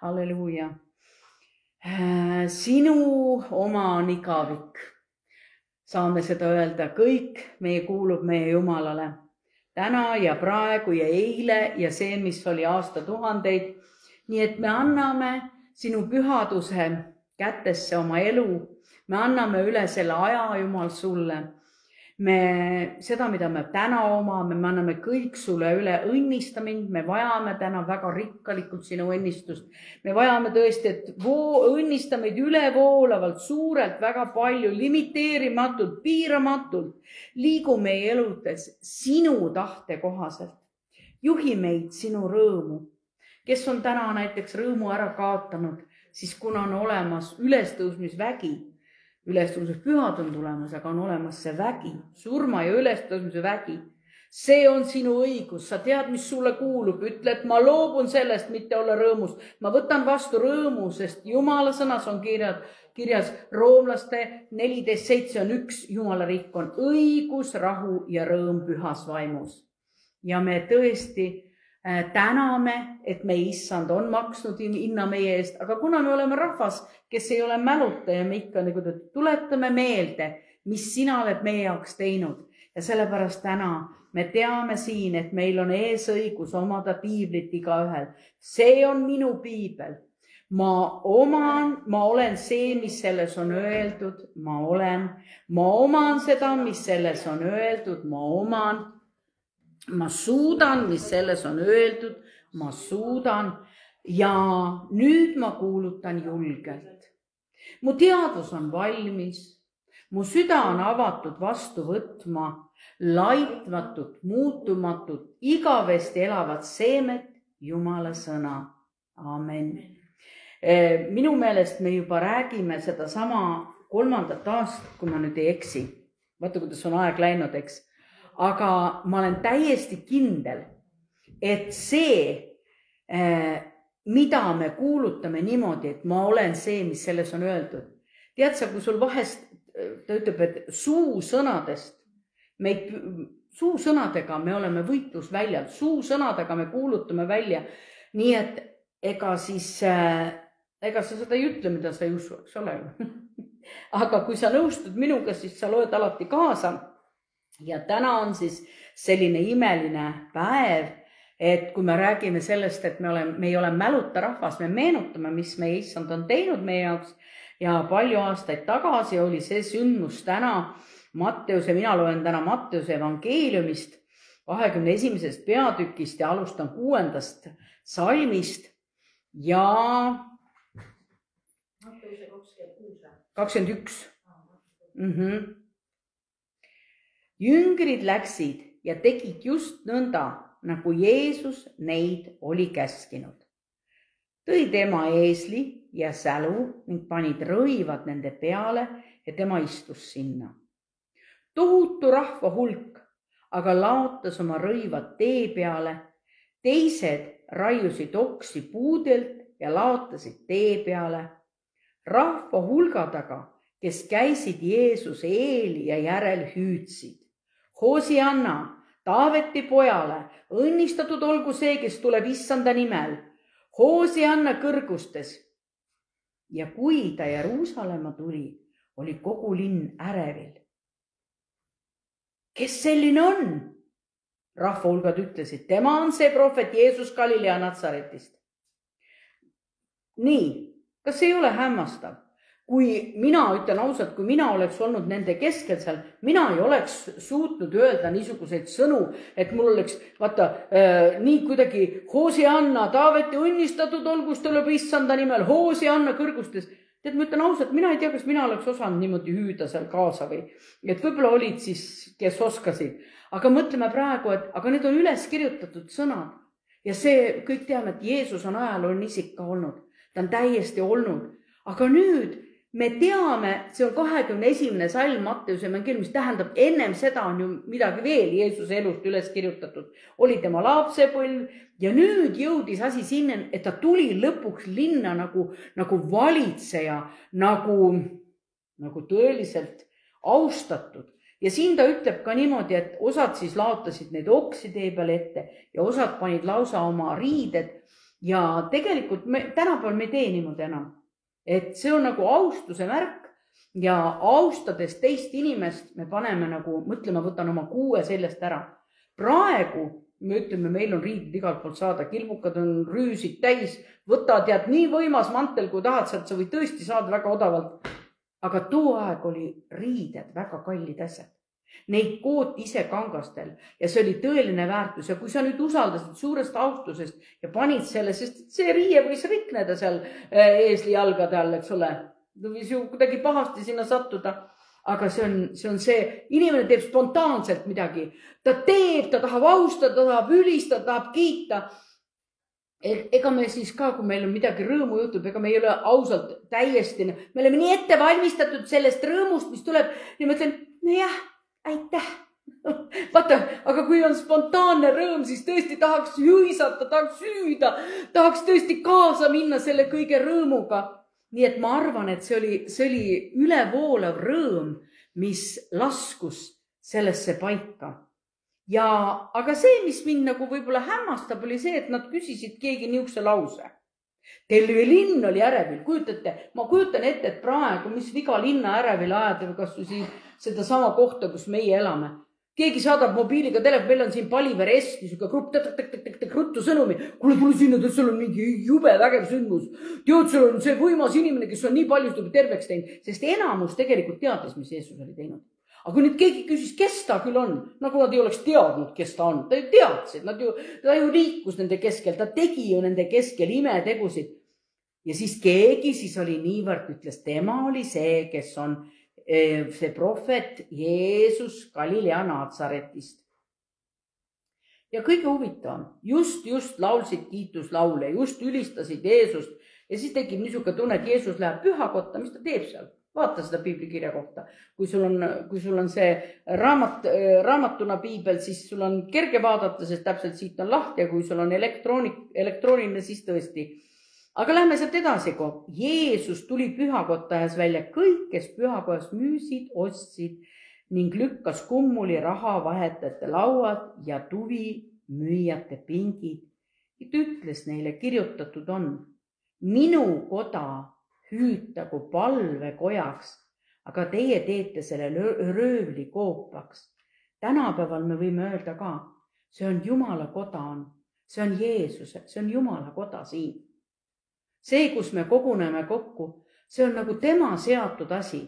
Halleluuja. Sinu oma on igavik. Saame seda öelda, kõik meie kuulub meie Jumalale. Täna ja praegu ja eile ja see, mis oli aastatuhandeid. Nii et me anname sinu pühaduse kätesse oma elu. Me anname üle selle aja, Jumal, sulle. Seda, mida me täna omame, me anname kõik sulle üle, õnnista mind. Me vajame täna väga rikkalikult sinu õnnistust. Me vajame tõesti, et õnnista meid ülevoolavalt, suurelt, väga palju, limiteerimatult, piiramatult. Liigu meie eludes sinu tahte kohaselt. Juhi meid sinu rõõmu. Kes on täna näiteks rõõmu ära kaotanud, siis kuna on olemas ülestõusmisvägi, ülestõusmise pühad on tulemas, aga on olemas see vägi, surma ja ülestõusmise vägi. See on sinu õigus, sa tead, mis sulle kuulub, ütle, et ma loobun sellest, mitte olla rõõmus. Ma võtan vastu rõõmu, sest Jumala sõnas on kirjas Roomlaste 14:7 on üks Jumala riik on õigus, rahu ja rõõm pühas vaimus. Ja me tõesti täname, et meie issand on maksnud hinna meie eest, aga kuna me oleme rahvas, kes ei ole mäluta ja me ikka nagu tuletame meelde, mis sina oled meie jaoks teinud. Ja sellepärast täna me teame siin, et meil on eesõigus omada piiblit igaühel. See on minu piibel. Ma olen see, mis selles on öeldud, ma oman seda, mis selles on öeldud, ma suudan, mis selles on öeldud, ma suudan ja nüüd ma kuulutan julgelt. Mu teadvus on valmis, mu süda on avatud vastu võtma laitmatut, muutumatut, igavesti elavat seemet, Jumala sõna. Amen. Minu meelest me juba räägime seda sama 3. aastat, kui ma nüüd ei eksi. Vaata, kuidas on aeg läinud, eks. Aga ma olen täiesti kindel, et see, mida me kuulutame niimoodi, et ma olen see, mis selles on öeldud. Tead sa, kui sul vahest, ta ütleb, et suusõnadega me oleme võitlusväljal, suusõnadega me kuulutame välja. Nii et ega sa seda ei ütle, mida sa ei usu, eks ole. Aga kui sa nõustud minuga, siis sa loed alati kaasa. Ja täna on siis selline imeline päev, et kui me räägime sellest, et me ei ole mäluta rahvas, me meenutame, mis meie issand on teinud meie jaoks ja palju aastaid tagasi oli see sündmus täna mina loen täna Matteuse evangeeliumist 21. peatükist ja alustan 6. salmist ja 21. Jüngrid läksid ja tegid just nõnda, nagu Jeesus neid oli käskinud. Tõi tema eesli ja sälu ning panid rõivad nende peale ja tema istus sinna. Tohutu rahva hulk, aga laotas oma rõivad tee peale. Teised raiusid oksi puudelt ja laotasid tee peale. Rahva hulga taga, kes käisid Jeesuse eel ja järel hüüdsid. Hosianna, Taaveti pojale, õnnistatud olgu see, kes tuleb issanda nimel. Hosianna kõrgustes. Ja kui ta Jeruusalemma tuli, oli kogu linn ärevil. Kes selline on? Rahva hulgad ütlesid, tema on see prohvet Jeesus Galilea Natsaretist. Nii, kas ei ole hämmastav? Kui mina ütlen ausalt, kui mina oleks olnud nende keskel seal, mina ei oleks suutnud öelda niisuguseid sõnu, et mul oleks, nii kuidagi Hosianna, Taaveti õnnistatud olgus tuleb issanda nimel, Hosianna kõrgustes. Tead, ma ütlen ausalt, mina ei tea, kas mina oleks osanud niimoodi hüüda seal kaasa või, et võib-olla olid siis, kes oskasid. Aga mõtleme praegu, et aga need on üles kirjutatud sõnad ja see kõik teame, et Jeesus on ajalooline isik ka olnud. Ta on täiesti olnud. Aga nüüd me teame, see on 21. salm Matteuse evangeeliumis, tähendab, ennem seda on ju midagi veel Jeesuse elust üles kirjutatud. Oli tema lapsepõlv ja nüüd jõudis asi sinna, et ta tuli lõpuks linna nagu valitseja, nagu tõeliselt austatud. Ja siin ta ütleb ka niimoodi, et osad siis laotasid neid oksi tee peale ette ja osad panid lausa oma riided ja tegelikult tänapäeval me ei tee niimoodi enam. Et see on nagu austuse märk ja austades teist inimest me paneme nagu, mõtleme, võtan oma kuue seljast ära. Praegu me ütleme, meil on riidid igalt poolt saada, kilbukad on rüüsid täis, võtad ja nii võimas mantel, kui tahad sealt, sa võid tõesti saada väga odavalt. Aga too aeg oli riided väga kallid asjad. Neid kooti ise kangastel ja see oli tõeline väärtus ja kui sa nüüd usaldasid suurest austusest ja panid selle, sest see riie võis rikneda seal eesli jalgade all, eks ole, võis ju kuidagi pahasti sinna sattuda. Aga see on see, inimene teeb spontaanselt midagi. Ta teeb, ta tahab austada, ta tahab ülistada, tahab kiita. Ega me siis ka, kui meil on midagi rõõmu jutub, ega me ei ole ausalt täiesti, me oleme nii ette valmistatud sellest rõõmust, mis tuleb ja ma ütlen, no jah, aitäh. Vaata, aga kui on spontaanne rõõm, siis tõesti tahaks hüisata, tahaks süüda, tahaks tõesti kaasa minna selle kõige rõõmuga. Nii et ma arvan, et see oli ülevoolav rõõm, mis laskus sellesse paika. Aga see, mis mind nagu võib-olla hämmastab, oli see, et nad küsisid keegi niisuguse lause. Teil linn oli ärevil, kujutate, ma kujutan ette, et praegu, mis viga linna ärevil ajada või kas või seda sama kohta, kus meie elame. Keegi saadab mobiiliga telefon, meil on siin Paliver S, niisugune grupp, ruttu sõnumi. Kuule, tule sinna, sul on mingi jube vägev sündmus. Teod, sul on see võimas inimene, kes on nii palju terveks teinud, sest enamus tegelikult teadis, mis Jeesus oli teinud. Aga kui nüüd keegi küsis, kes ta küll on, nagu nad ei oleks teadnud, kes ta on. Ta ju teadsid, ta ju liikus nende keskel, ta tegi ju nende keskel imetegusid. Ja siis keegi siis oli niivõrd, ütles, tema oli see, kes on see prohvet Jeesus Galilea Naatsaretist. Ja kõige huvitavam, just laulsid kiituslaule, just ülistasid Jeesust ja siis tekib niisugune tunne, et Jeesus läheb pühakotta, mis ta teeb seal? Vaata seda piiblikirja kohta. Kui sul on see raamatuna piibel, siis sul on kerge vaadata, sest täpselt siit on lahti ja kui sul on elektrooniline, siis tõesti. Aga lähme sealt edasi, kui Jeesus tuli pühakotta ajas välja kõik, kes pühakojas müüsid, ostsid ning lükkas kummuli raha vahetajate lauad ja tuvi müüjate pingid. Et ütles neile, kirjutatud on, minu koda hüütagu palvekojaks, aga teie teete selle röövli koopaks. Tänapäeval me võime öelda ka, see on Jumala koda on, see on Jeesuse, see on Jumala koda siin. See, kus me koguneme kokku, see on nagu tema seatud asi.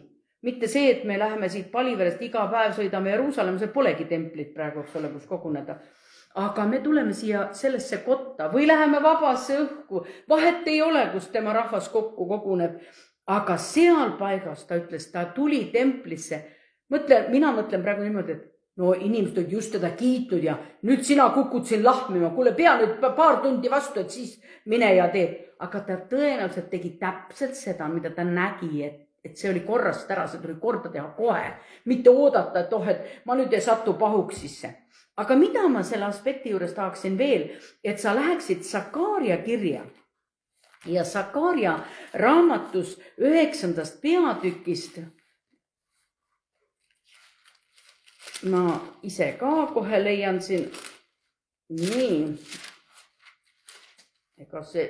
Mitte see, et me läheme siit Paliverest iga päev sõidame Jeruusalemma, see polegi templit praegu, eks ole, kus koguneda. Aga me tuleme siia sellesse kotta või läheme vabasse õhku. Vahet ei ole, kus tema rahvas kokku koguneb. Aga seal paigas, ta ütles, ta tuli templisse. Mina mõtlen praegu niimoodi, et no inimesed on just teda kiitnud ja nüüd sina kukud siin lahmima. Kuule, pea nüüd paar tundi vastu, et siis mine ja teeb. Aga ta tõenäoliselt tegi täpselt seda, mida ta nägi, et see oli korrast ära, see tuli korda teha kohe. Mitte oodata, et ma nüüd ei satu pahuks sisse. Aga mida ma selle aspekti juures tahaksin veel, et sa läheksid Sakaaria kirja ja Sakaaria raamatus 9. peatükist. Ma ise ka kohe leian siin. Nii. Ega see,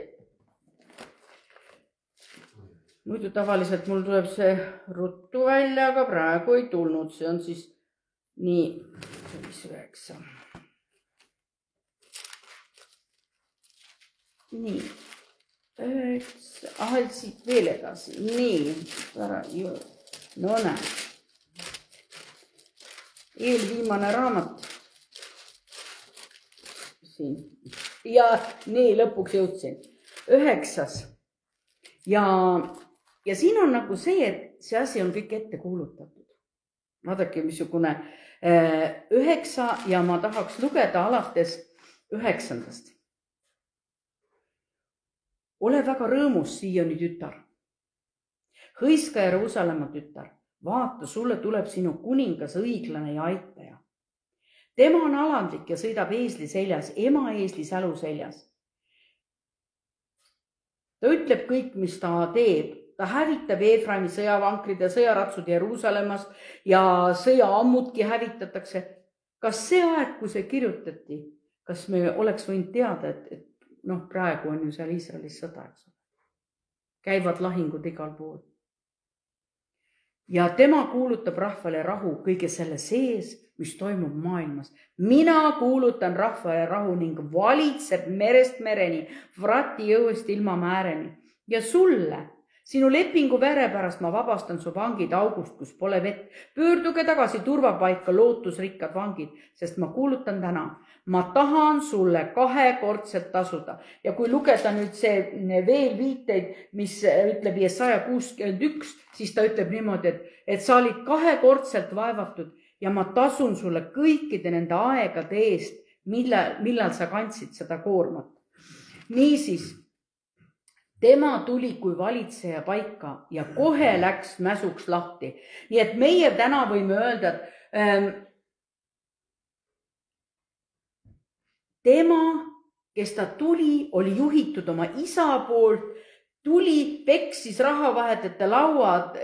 muidu tavaliselt mul tuleb see ruttu välja, aga praegu ei tulnud. See on siis nii. 9. Nii. 9. Siit veel edasi. Nii. No näe. Eelviimane raamat. Siin. Ja nii lõpuks jõudsin. 9. Ja siin on nagu see, et see asi on kõik ette kuulutatud. Vaadake, missugune 9 ja ma tahaks lugeda alates 9. Ole väga rõõmus, Sioni tütar. Hõiska Jeruusalemma tütar. Vaata, sulle tuleb sinu kuningas õiglane ja aitaja. Tema on alandlik ja sõidab eesli seljas, ema eesli sälu seljas. Ta ütleb kõik, mis ta teeb. Ta hävitab Eefraimi sõjavankrid ja sõjaratsud Jeruusalemmas ja sõjaammudki hävitatakse. Kas see aeg, kui see kirjutati, kas me oleks võinud teada, et praegu on ju seal Iisraelis sõda, eks ole. Käivad lahingud igal pool. Ja tema kuulutab rahvale rahu kõige selle sees, mis toimub maailmas. Mina kuulutan rahvale rahu ning valitseb merest mereni, Frati jõuest ilma määreni. Ja sulle, sinu lepingu vere pärast ma vabastan su vangid august, kus pole vett. Pöörduge tagasi turvapaika, lootusrikkad vangid, sest ma kuulutan täna. Ma tahan sulle 2-kordselt tasuda. Ja kui lugeda nüüd see veel viiteid, mis ütleb Jesaja 61, siis ta ütleb niimoodi, et sa olid 2-kordselt vaevatud ja ma tasun sulle kõikide nende aegade eest, millal sa kandsid seda koormat. Niisiis, tema tuli kui valitseja paika ja kohe läks mäsuks lahti. Nii et meie täna võime öelda, et tema, kes ta tuli, oli juhitud oma isa poolt, tuli, peksis rahavahetajate lauad,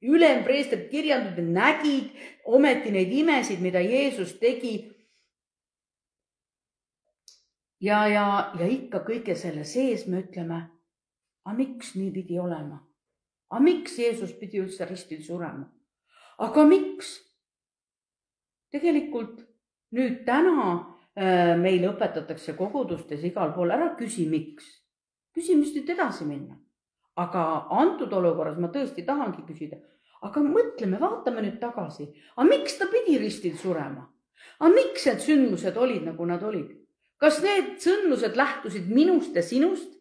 ülempreestrid kirjandud, nägid ometi neid imesid, mida Jeesus tegi. Ja ikka kõige selle sees me ütleme, aga miks nii pidi olema? Aga miks Jeesus pidi üldse ristil surema? Aga miks? Tegelikult nüüd täna meil õpetatakse kogudustes igal pool, ära küsi miks. Küsi, mis nüüd edasi minna. Aga antud olukorras ma tõesti tahangi küsida. Aga mõtleme, vaatame nüüd tagasi. Aga miks ta pidi ristil surema? Aga miks need sündmused olid, nagu nad olid? Kas need sündmused lähtusid minust ja sinust?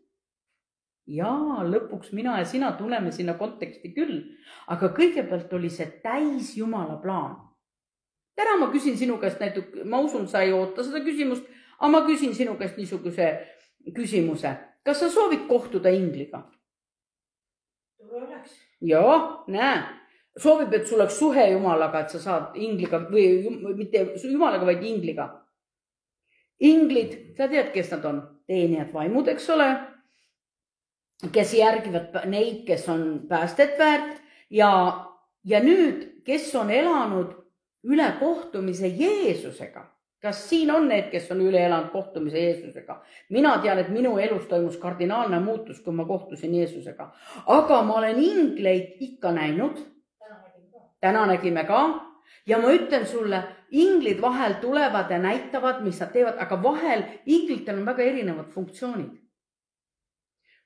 Jaa, lõpuks mina ja sina tuleme sinna konteksti küll. Aga kõigepealt oli see täis Jumala plaan. Täna ma küsin sinu käest näiteks, ma usun, sa ei oota seda küsimust, aga ma küsin sinu käest niisuguse küsimuse. Kas sa soovid kohtuda ingliga? Joo, näe. Soovib, et sul oleks suhe Jumalaga, et sa saad ingliga või mitte Jumalaga, vaid ingliga. Inglid, sa tead, kes nad on? Teenijad vaimud, eks ole, kes järgivad neid, kes on päästet väärt ja nüüd, kes on elanud üle kohtumise Jeesusega. Kas siin on need, kes on üle elanud kohtumise Jeesusega? Mina tean, et minu elus toimus kardinaalne muutus, kui ma kohtusin Jeesusega. Aga ma olen ingleid ikka näinud. Täna nägime ka. Ja ma ütlen sulle, inglid vahel tulevad ja näitavad, mis nad teevad, aga vahel inglitel on väga erinevad funktsioonid.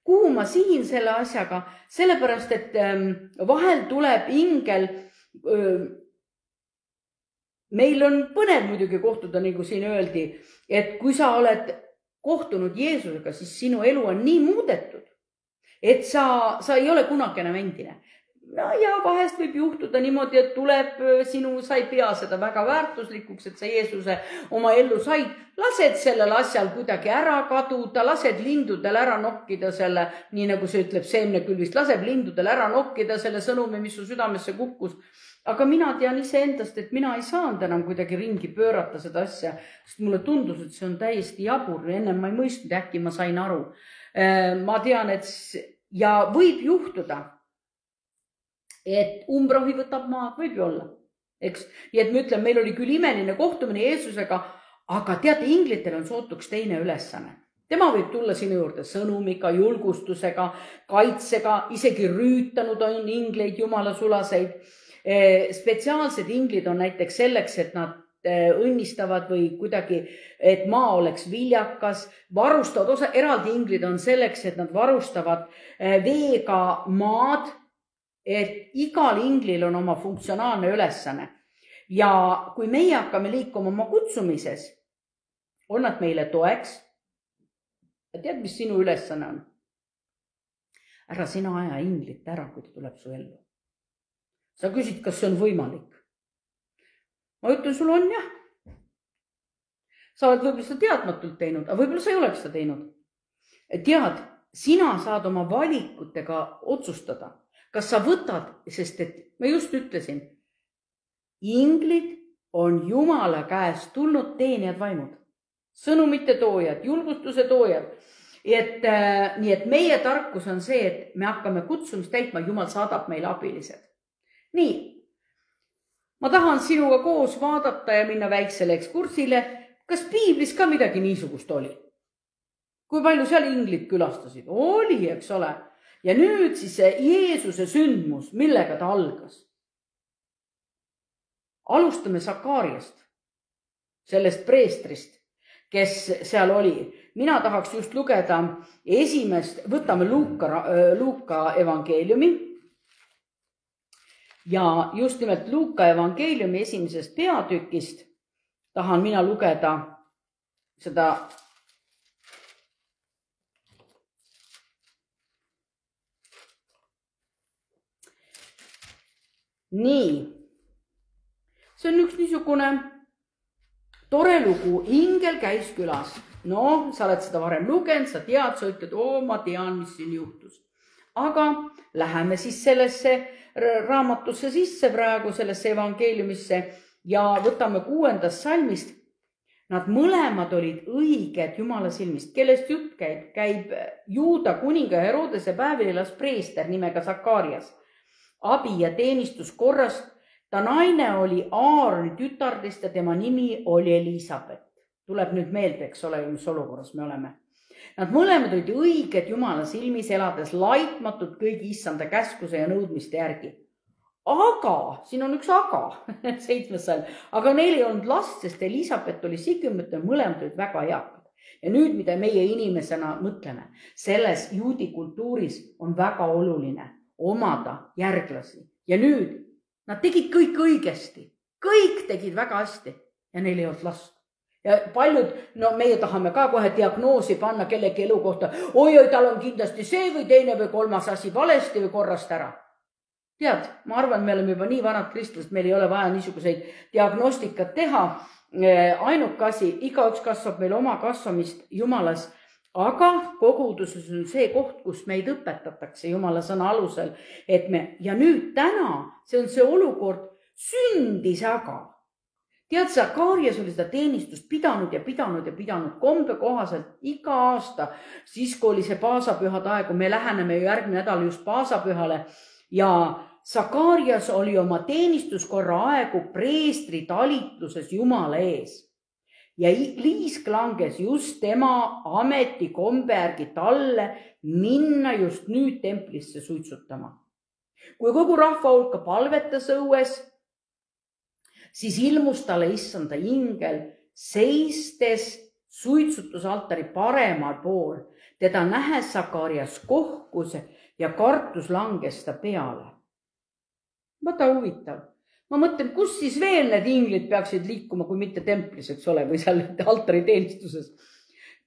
Kuhu ma sihin selle asjaga? Sellepärast, et vahel tuleb ingel meil on põnev muidugi kohtuda, nagu siin öeldi, et kui sa oled kohtunud Jeesusega, siis sinu elu on nii muudetud, et sa ei ole kunagi enam endine. No ja vahest võib juhtuda niimoodi, et tuleb sa ei pea seda väga väärtuslikuks, et sa Jeesuse oma ellu said. Lased sellel asjal kuidagi ära kaduda, lased lindudel ära nokkida selle, nii nagu see ütleb seemnekülvist, laseb lindudel ära nokkida selle sõnumi, mis su südamesse kukkus. Aga mina tean iseendast, et mina ei saanud enam kuidagi ringi pöörata seda asja, sest mulle tundus, et see on täiesti jabur. Ennem ma ei mõistnud, äkki ma sain aru. Ma tean, et ja võib juhtuda, et umbrohi võtab maad, võib ju olla. Eks? Ja et me ütleme, meil oli küll imeline kohtumine Jeesusega, aga teate, inglitel on sootuks teine ülesanne. Tema võib tulla sinu juurde sõnumiga, julgustusega, kaitsega, isegi rüütanud on ingleid, Jumala sulaseid. Spetsiaalsed inglid on näiteks selleks, et nad õnnistavad või kuidagi, et maa oleks viljakas, varustavad, eraldi inglid on selleks, et nad varustavad veega maad, et igal inglil on oma funktsionaalne ülesanne. Ja kui meie hakkame liikuma oma kutsumises, on nad meile toeks. Tead, mis sinu ülesanne on? Ära sina aja inglit ära, kui ta tuleb su ellu. Sa küsid, kas see on võimalik. Ma ütlen, sul on jah. Sa oled võib-olla seda teadmatult teinud, aga võib-olla sa ei oleks seda teinud. Tead, sina saad oma valikutega otsustada, kas sa võtad, sest et ma just ütlesin, inglid on Jumala käest tulnud teenijad vaimud, sõnumite toojad, julgustuse toojad. Nii et meie tarkus on see, et me hakkame kutsumist täitma, Jumal saadab meile abilised. Nii, ma tahan sinuga koos vaadata ja minna väiksele ekskursile. Kas piiblis ka midagi niisugust oli? kui palju seal inglid külastasid? Oli, eks ole. Ja nüüd siis see Jeesuse sündmus, millega ta algas. Alustame Sakariast, sellest preestrist, kes seal oli. Mina tahaks just lugeda esimest, võtame Luuka evangeeliumi. Ja just nimelt Luuka evangeeliumi esimesest peatükist tahan mina lugeda seda nii. See on üks niisugune tore lugu. Ingel käis külas. No, sa oled seda varem lugenud, sa tead, sa ütled, ma tean, mis siin juhtus. Aga läheme siis sellesse raamatusse sisse praegu, sellesse evangeeliumisse ja võtame 6. salmist. Nad mõlemad olid õiged Jumala silmist. Kellest jutt käib? Käib Juuda kuninga Herodese päevilas preester nimega Sakarias. Abi ja teenistuskorras. Ta naine oli Aaroni tütardest ja tema nimi oli Elisabet. Tuleb nüüd meelde, eks ole, mis olukorras me oleme. Nad mõlemad olid õiged Jumala silmis, elades laitmatult kõigi issanda käskuse ja nõudmiste järgi. Aga, siin on üks aga, 7. salm, aga neil ei olnud last, sest Elisabet oli sigümõte, mõlemad olid väga eakad. Ja nüüd, mida meie inimesena mõtleme, selles juudi kultuuris on väga oluline omada järglasi. Ja nüüd nad tegid kõik õigesti, kõik tegid väga hästi ja neil ei olnud last. Ja paljud, no meie tahame ka kohe diagnoosi panna kellegi elu kohta. Oi, tal on kindlasti see või teine või kolmas asi valesti või korrast ära. Tead, ma arvan, me oleme juba nii vanad kristlased, meil ei ole vaja niisuguseid diagnostikat teha. Ainuke asi, igaüks kasvab meil oma kasvamist Jumalas, aga koguduses on see koht, kus meid õpetatakse Jumala sõna alusel, et ja nüüd täna, see on see olukord, sündis aga. Tead, Sakarias oli seda teenistust pidanud kombe kohaselt iga aasta, siis kui oli see paasapühade aeg, me läheneme ju järgmine nädal just paasapühale ja Sakarias oli oma teenistuskorra aegu preestri talitluses Jumala ees. Ja liisk langes just tema ametikombe järgi talle minna just nüüd templisse suitsutama. Kui kogu rahva hulka palvetas õues, siis ilmus talle issanda ingel seistes suitsutusaltari paremal pool. Teda nähes Sakarias kohkus ja kartus langes ta peale. Vaata huvitav. Ma mõtlen, kus siis veel need inglid peaksid liikuma, kui mitte templis, eks ole, või seal altari teenistuses.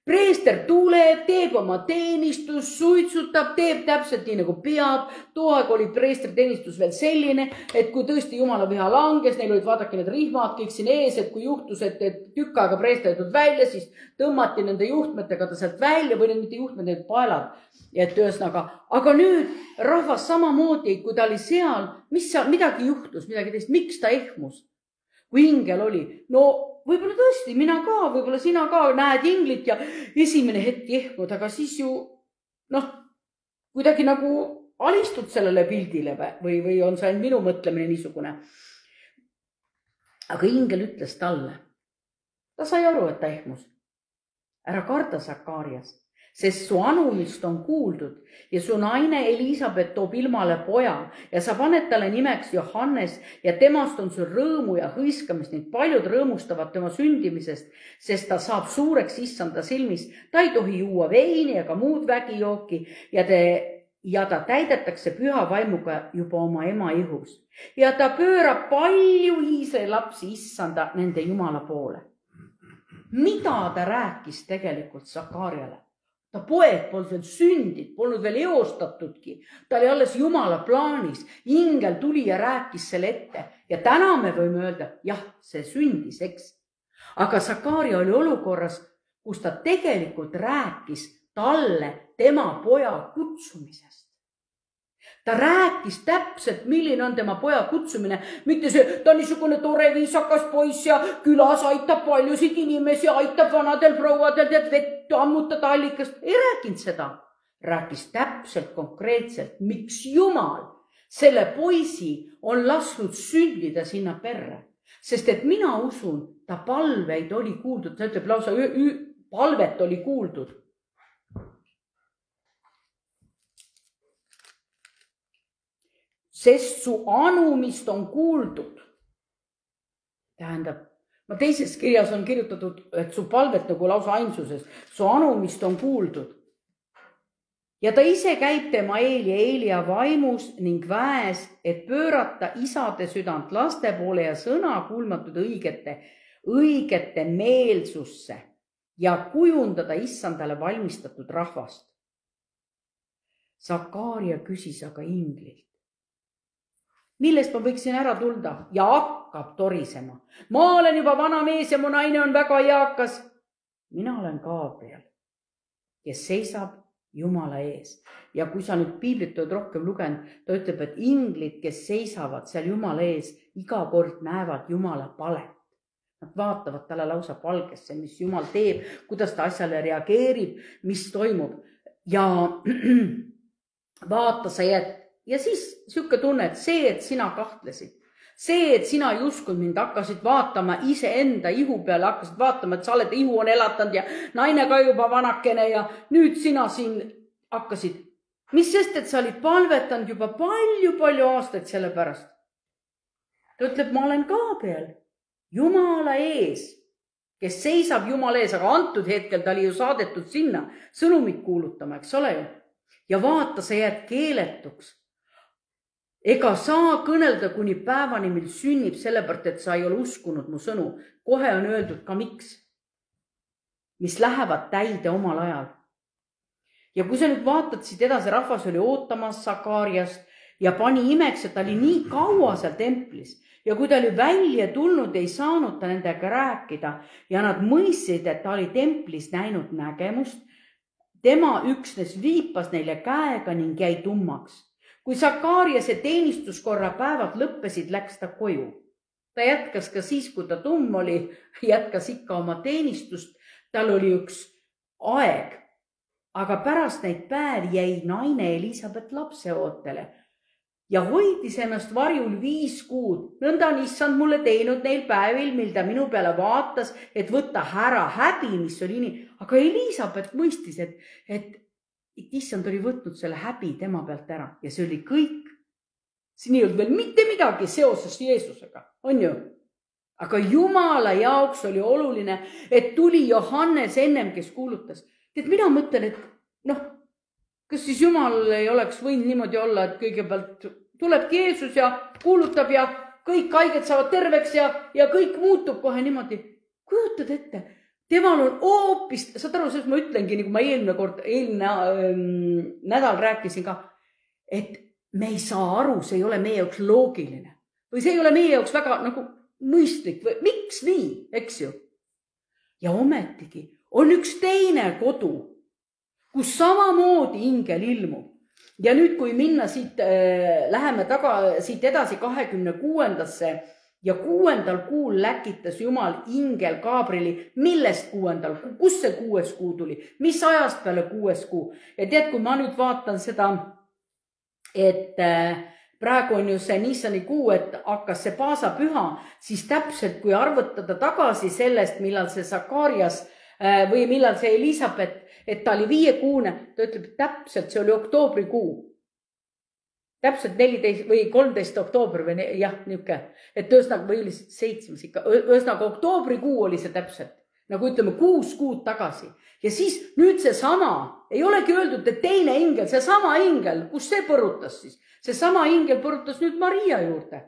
Preester tuleb, teeb oma teenistus, suitsutab, teeb täpselt nii nagu peab. Too aeg oli preester teenistus veel selline, et kui tõesti Jumala viha langes, neil olid vaadake need rihmad kõik siin ees, et kui juhtus, et tükk aega preester ei tulnud välja, siis tõmmati nende juhtmetega ta sealt välja või mitte juhtmed, need paelad. Et ühesõnaga, aga nüüd rahvas samamoodi, kui ta oli seal, midagi juhtus, midagi teist, miks ta ehmus? Kui ingel oli, no võib-olla tõesti, mina ka, võib-olla sina ka näed inglit ja esimene hetk ehmud, aga siis ju, kuidagi nagu alistud sellele pildile või on see minu mõtlemine niisugune. Aga ingel ütles talle, ta sai aru, et ta ehmus. Ära karda, Sakarias, sest su anumist on kuuldud ja su naine Elisabet toob ilmale poja ja sa paned talle nimeks Johannes ja temast on sul rõõmu ja hõiskamist ning paljud rõõmustavad tema sündimisest, sest ta saab suureks issanda silmis. Ta ei tohi juua veini ega muud vägijooki ja ta täidetakse püha vaimuga juba oma ema ihus. Ja ta pöörab palju Iisraeli lapsi issanda nende Jumala poole. Mida ta rääkis tegelikult Sakariale? Ta poeg polnud veel sündid, polnud veel eostatudki. Ta oli alles Jumala plaanis. Ingel tuli ja rääkis selle ette. Ja täna me võime öelda, jah, see sündis, eks. Aga Sakaria oli olukorras, kus ta tegelikult rääkis talle tema poja kutsumisest. Ta rääkis täpselt, milline on tema poja kutsumine. Mitte see, ta on niisugune tore viisakas poiss ja külas aitab paljusid inimesi, aitab vanadel prouadel, tead vett ammutada allikast. Ei rääkinud seda. Rääkis täpselt konkreetselt, miks Jumal selle poisi on lasknud sündida sinna perre. Sest et mina usun, ta palveid oli kuuldud. Ta ütleb lausa palvet oli kuuldud. sest su anumist on kuuldud. Tähendab, teises kirjas on kirjutatud, et su palvet nagu lausa ainsuses, su anumist on kuuldud. Ja ta ise käib tema Eelia vaimus ning väes, et pöörata isade südant laste poole ja sõna kuulmatud õigete meelsusse ja kujundada issandale valmistatud rahvast. Sakaaria küsis aga inglilt, millest ma võiksin ära tulda, ja hakkab torisema. Ma olen juba vana mees ja mu naine on väga eakas. Mina olen Gabriel, kes seisab Jumala ees. Ja kui sa nüüd piiblit oled rohkem lugenud, ta ütleb, et inglid, kes seisavad seal Jumala ees, iga kord näevad Jumala palet. Nad vaatavad talle lausa palgesse, mis Jumal teeb, kuidas ta asjale reageerib, mis toimub. Ja vaata sa ja siis siuke tunne, et see, et sina kahtlesid, see, et sina ei uskunud mind, hakkasid vaatama iseenda ihu peale, hakkasid vaatama, et sa oled ihu on elatanud ja naine ka juba vanakene ja nüüd sina siin hakkasid. Mis sest, et sa olid palvetanud juba palju aastaid selle pärast. Ta ütleb, ma olen Gabriel, Jumala ees, kes seisab Jumala ees, aga antud hetkel ta oli ju saadetud sinna sõnumit kuulutama, eks ole ju. Ja vaata, sa jääd keeletuks. Ega saa kõnelda kuni päevani, mil sünnib, sellepärast, et sa ei ole uskunud mu sõnu. Kohe on öeldud ka miks, mis lähevad täide omal ajal. Ja kui sa nüüd vaatad siit edasi, rahvas oli ootamas Sakaariast ja pani imeks, et ta oli nii kaua seal templis. Ja kui ta oli välja tulnud, ei saanud ta nendega rääkida ja nad mõistsid, et ta oli templis näinud nägemust. Tema üksnes viipas neile käega ning jäi tummaks. Kui Sakaariase teenistuskorra päevad lõppesid, läks ta koju. Ta jätkas ka siis, kui ta tumm oli, jätkas ikka oma teenistust. Tal oli üks aeg, aga pärast neid päev jäi naine Elisabet lapseootele ja hoidis ennast varjul 5 kuud. Nõnda on issand mulle teinud neil päevil, mil ta minu peale vaatas, et võtta ära häbi, mis oli nii. Aga Elisabet mõistis, et issand oli võtnud selle häbi tema pealt ära ja see oli kõik. Siin ei olnud veel mitte midagi seoses Jeesusega, on ju? Aga Jumala jaoks oli oluline, et tuli Johannes ennem, kes kuulutas. Et mina mõtlen, et kas siis Jumal ei oleks võinud niimoodi olla, et kõigepealt tulebki Jeesus ja kuulutab ja kõik haiged saavad terveks ja kõik muutub kohe niimoodi. Kujutad ette? Temal on hoopis, saad aru, sellest ma ütlengi, nagu ma eelmine nädal rääkisin ka, et me ei saa aru, see ei ole meie jaoks loogiline. Või see ei ole meie jaoks väga nagu mõistlik. Või, miks nii, eks ju? Ja ometigi on üks teine kodu, kus samamoodi ingel ilmub. Ja nüüd, kui minna siit, läheme siit edasi 26. Ja 6. kuul läkitas Jumal ingel Gabrieli. Millest 6. kuu? Kus see 6. kuu tuli? Mis ajast peale 6. kuu? Ja tead, kui ma nüüd vaatan seda, et praegu on ju see Niisani kuu, et hakkas see paasapüha, siis täpselt kui arvutada tagasi sellest, millal see Sakaarias või millal see Elisabet, et ta oli 5-kuune, ta ütleb, et täpselt see oli oktoobrikuu. Täpselt 14 või 13 oktoober või jah, niuke, et ühesõnaga või oli 7 ikka, ühesõnaga oktoobrikuu oli see täpselt, nagu ütleme 6 kuud tagasi. Ja siis nüüd see sama, ei olegi öeldud, et teine ingel, see sama ingel, kus see põrutas siis? See sama ingel põrutas nüüd Maria juurde,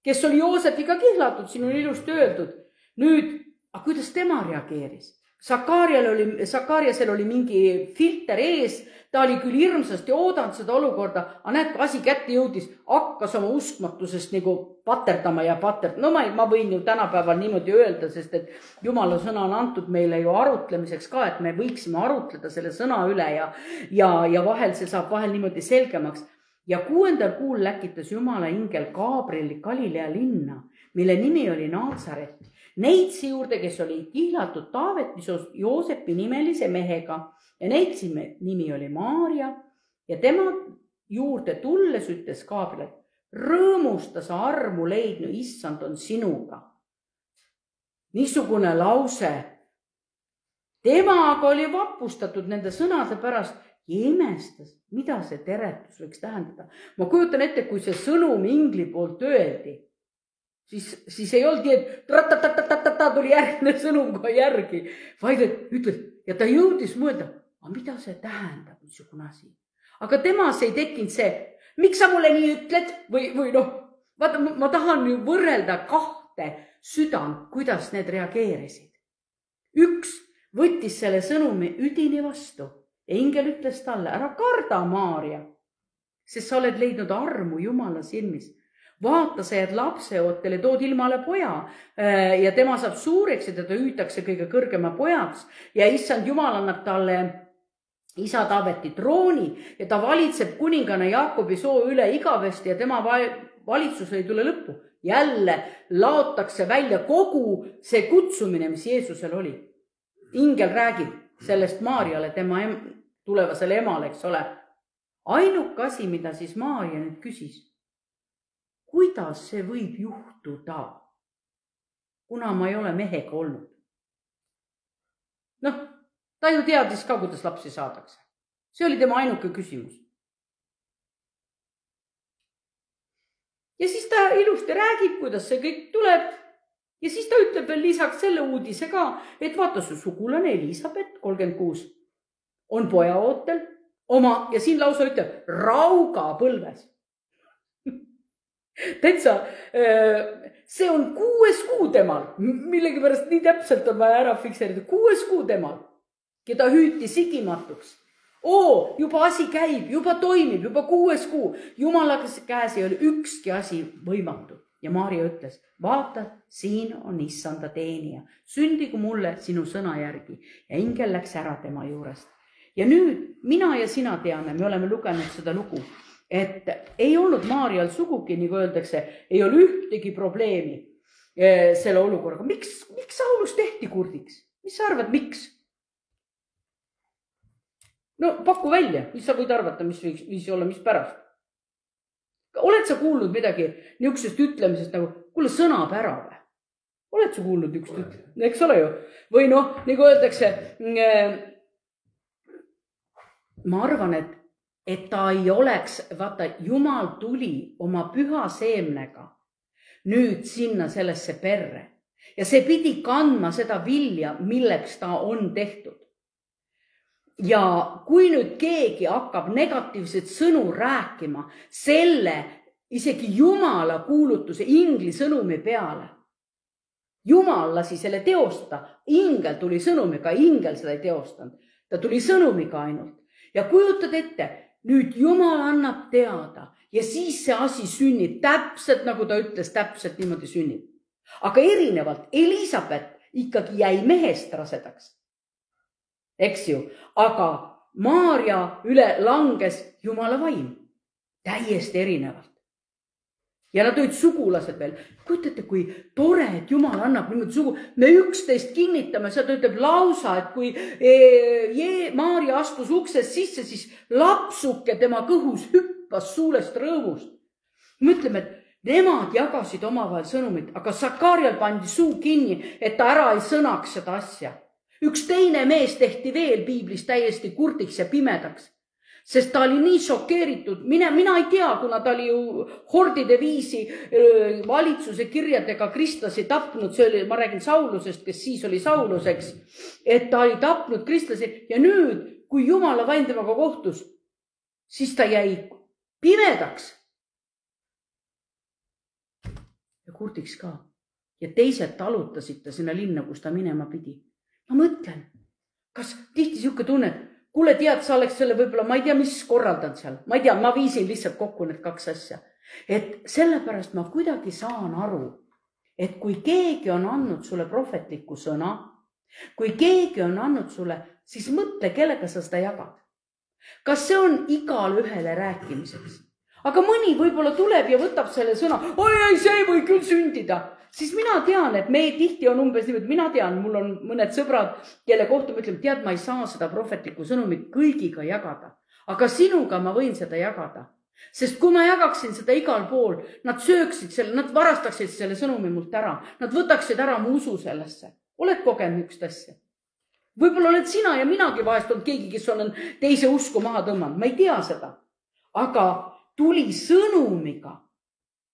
kes oli Joosefiga kihlatud, siin on ilusti öeldud. Nüüd, aga kuidas tema reageeris? Sakaariasel oli mingi filter ees, ta oli küll hirmsasti oodanud seda olukorda, aga näed, kui asi kätte jõudis, hakkas oma uskmatusest nagu paterdama ja paterdama. Ma võin ju tänapäeval niimoodi öelda, sest et Jumala sõna on antud meile ju arutlemiseks ka, et me võiksime arutleda selle sõna üle ja vahel see saab vahel niimoodi selgemaks. Ja 6. kuul läkitas Jumala ingel Gabrieli Galilea linna, mille nimi oli Naatsaret. Neitsi juurde, kes oli kihlatud Taaveti Joosepi nimelise mehega ja neitsi nimi oli Maaria ja tema juurde tulles ütles Gabriel, rõõmusta sa armu leidnu, issand on sinuga. Niisugune lause. Tema aga oli vapustatud nende sõnade pärast ja imestas, mida see teretus võiks tähendada. Ma kujutan ette, kui see sõnum ingli poolt öeldi, siis ei olnud nii, et ratatatata tuli järgmine sõnum kohe järgi, vaid et ütles, ja ta jõudis mõelda, aga mida see tähendab niisugune asi. Aga temas ei tekkinud see, miks sa mulle nii ütled või noh, vaata, ma tahan ju võrrelda kahte südant, kuidas need reageerisid. Üks võttis selle sõnumi üdini vastu ja ingel ütles talle, ära karda, Maarja, sest sa oled leidnud armu Jumala silmis. Vaata, sa jääd lapseootele, tood ilmale poja ja tema saab suureks ja teda hüütakse kõige kõrgema pojaks ja issand Jumal annab talle isa Taaveti trooni ja ta valitseb kuningana Jaakobi soo üle igavesti ja tema valitsus ei tule lõppu. Jälle laotakse välja kogu see kutsumine, mis Jeesusel oli. Ingel räägib sellest Maarjale, tema tulevasele emale, eks ole. Ainuke asi, mida siis Maarja nüüd küsis, kuidas see võib juhtuda, kuna ma ei ole mehega olnud. Noh, ta ju teadis ka, kuidas lapsi saadakse. See oli tema ainuke küsimus. Ja siis ta ilusti räägib, kuidas see kõik tuleb. Ja siis ta ütleb veel lisaks selle uudise ka, et vaata su sugulane Elisabeth, 36, on poja ootel oma, ja siin lausa ütleb, rauga põlves. Täitsa, see on 6 kuu temal, millegi pärast nii täpselt on vaja ära fikseerida, 6 kuu temal, keda hüüti sigimatuks. Juba asi käib, juba toimib, juba 6 kuu. Jumala käes ei ole ükski asi võimatu. Ja Maarja ütles, vaata, siin on issanda teenija. Sündigu mulle sinu sõna järgi. Ja ingel läks ära tema juurest. Ja nüüd mina ja sina teame, me oleme lugenud seda lugu, et ei olnud Maarjal sugugi, nagu öeldakse, ei ole ühtegi probleemi selle olukorraga. Miks Saulus tehti kurdiks? Mis sa arvad, miks? No paku välja, mis sa võid arvata, mis võis olla, mis pärast. Oled sa kuulnud midagi niisugusest ütlemisest nagu, kuule sõnab ära või? Oled sa kuulnud niisugust ütlemisest? Eks ole ju? Või noh, nagu öeldakse, ma arvan, et ta ei oleks, vaata, Jumal tuli oma püha seemnega nüüd sinna sellesse perre. Ja see pidi kandma seda vilja, milleks ta on tehtud. Ja kui nüüd keegi hakkab negatiivset sõnu rääkima selle isegi Jumala kuulutuse ingli sõnumi peale, Jumal lasi selle teostada, ingel tuli sõnumiga, ingel seda ei teostanud, ta tuli sõnumiga ainult. Ja kujutad ette, nüüd Jumal annab teada ja siis see asi sünnib täpselt, nagu ta ütles, täpselt niimoodi sünnib. Aga erinevalt Elisabeth ikkagi jäi mehest rasedaks. Eks ju, aga Maarja üle langes Jumala vaim. Täiesti erinevalt. Ja nad olid sugulased veel. Kujutate, kui tore, et Jumal annab niimoodi sugu. Me üksteist kinnitame, seda ütleb lausa, et kui Maarja astus uksest sisse, siis lapsuke tema kõhus hüppas suulest rõõmust. Me ütleme, et nemad jagasid omavahel sõnumit, aga Sakarial pandi suu kinni, et ta ära ei sõnaks seda asja. Üks teine mees tehti veel piiblis täiesti kurdiks ja pimedaks, sest ta oli nii šokeeritud. Mina ei tea, kuna ta oli ju hordide viisi valitsuse kirjadega kristlasi tapnud. See oli, ma räägin Saulusest, kes siis oli Sauluseks, et ta oli tapnud kristlasi ja nüüd, kui Jumala vaim temaga kohtus, siis ta jäi pimedaks ja kurdiks ka. Ja teised talutasid ta sinna linna, kus ta minema pidi. Ma mõtlen, kas tihti siuke tunne, kuule tead, sa oleks selle võib-olla, ma ei tea, mis korraldanud seal. Ma ei tea, ma viisin lihtsalt kokku need 2 asja. Et sellepärast ma kuidagi saan aru, et kui keegi on andnud sulle prohvetliku sõna, kui keegi on andnud sulle, siis mõtle, kellega sa seda jagad. Kas see on igal ühele rääkimiseks? Aga mõni võib-olla tuleb ja võtab selle sõna, oi, see ei või küll sündida. Siis mina tean, et me tihti on umbes niimoodi, mina tean, mul on mõned sõbrad, kelle kohta ma ütlen, tead, ma ei saa seda prohvetlikku sõnumit kõigiga jagada, aga sinuga ma võin seda jagada. Sest kui ma jagaksin seda igal pool, nad sööksid selle, nad varastaksid selle sõnumi mult ära, nad võtaksid ära mu usu sellesse. Oled kogenud niisugust asja? Võib-olla oled sina ja minagi vahest olnud keegi, kes on teise usku maha tõmmanud. Ma ei tea seda. Aga tuli sõnumiga.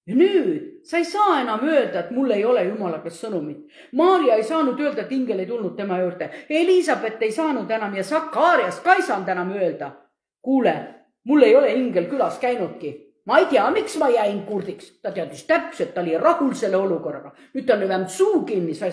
Ja nüüd sa ei saa enam öelda, et mul ei ole Jumala käest sõnumit. Maarja ei saanud öelda, et ingel ei tulnud tema juurde. Elisabet ei saanud enam ja Sakarias ka ei saanud enam öelda. Kuule, mul ei ole ingel külas käinudki. Ma ei tea, miks ma jäin kurdiks. Ta teadis täpselt, ta oli rahul selle olukorraga. Nüüd ta oli vähemalt suu kinni, sa ei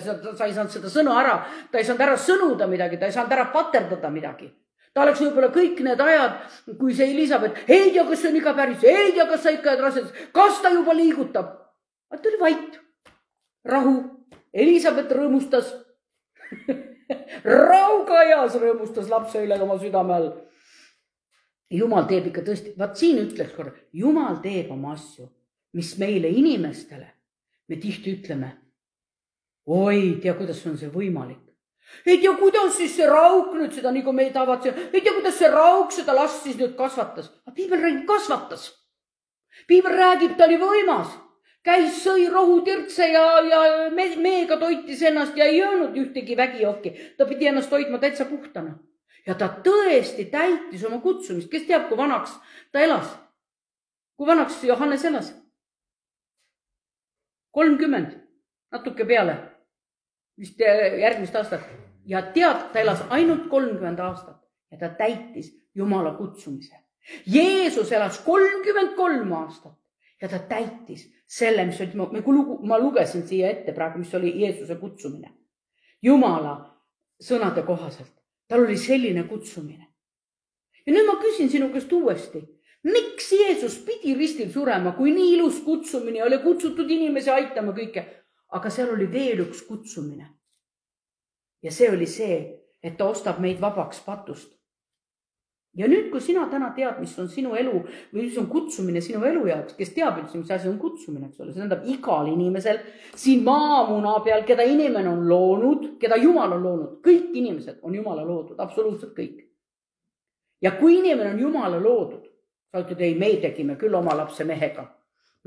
saanud seda sõnu ära. Ta ei saanud ära sõnuda midagi, ta ei saanud ära paterdada midagi. Ta oleks võib-olla kõik need ajad, kui see Elisabet, ei tea, kas see on ikka päris, ei tea, kas sa ikka rasedus, kas ta juba liigutab. Ta oli vait, rahu. Elisabet rõõmustas. Raugajas rõõmustas lapse üle oma südame all. Jumal teeb ikka tõesti, vaat siin ütleks korra, Jumal teeb oma asju, mis meile inimestele, me tihti ütleme, oi, tea, kuidas on see võimalik. Ei tea, kuidas siis see rauk nüüd seda, nagu me ei tavatse, ei tea, kuidas see rauk seda last siis nüüd kasvatas. Aga Piibel räägib kasvatas. Piibel räägib, ta oli võimas. Käis, sõi rohutirtse ja meega toitis ennast ja ei jõudnud ühtegi vägiokki. Ta pidi ennast hoidma täitsa puhtana. Ja ta tõesti täitis oma kutsumist. Kes teab, kui vanaks ta elas? Kui vanaks Johannes elas? 30, natuke peale. Vist järgmist aastat. Ja tead, ta elas ainult 30 aastat. Ja ta täitis Jumala kutsumise. Jeesus elas 33 aastat. Ja ta täitis selle, mis oli, ma lugesin siia ette praegu, mis oli Jeesuse kutsumine. Jumala sõnade kohaselt. Tal oli selline kutsumine. Ja nüüd ma küsin sinu käest uuesti. Miks Jeesus pidi ristil surema, kui nii ilus kutsumine oli kutsutud inimesi aitama kõike? Aga seal oli veel üks kutsumine. Ja see oli see, et ta ostab meid vabaks patust. Ja nüüd, kui sina täna tead, mis on sinu elu või mis on kutsumine sinu elu jaoks, kes teab üldse, mis asi on kutsumine, eks ole, see tähendab igal inimesel siin maamuna peal, keda inimene on loonud, keda Jumal on loonud, kõik inimesed on Jumala loodud, absoluutselt kõik. Ja kui inimene on Jumala loodud, sa ütled, ei, me tegime küll oma lapse mehega.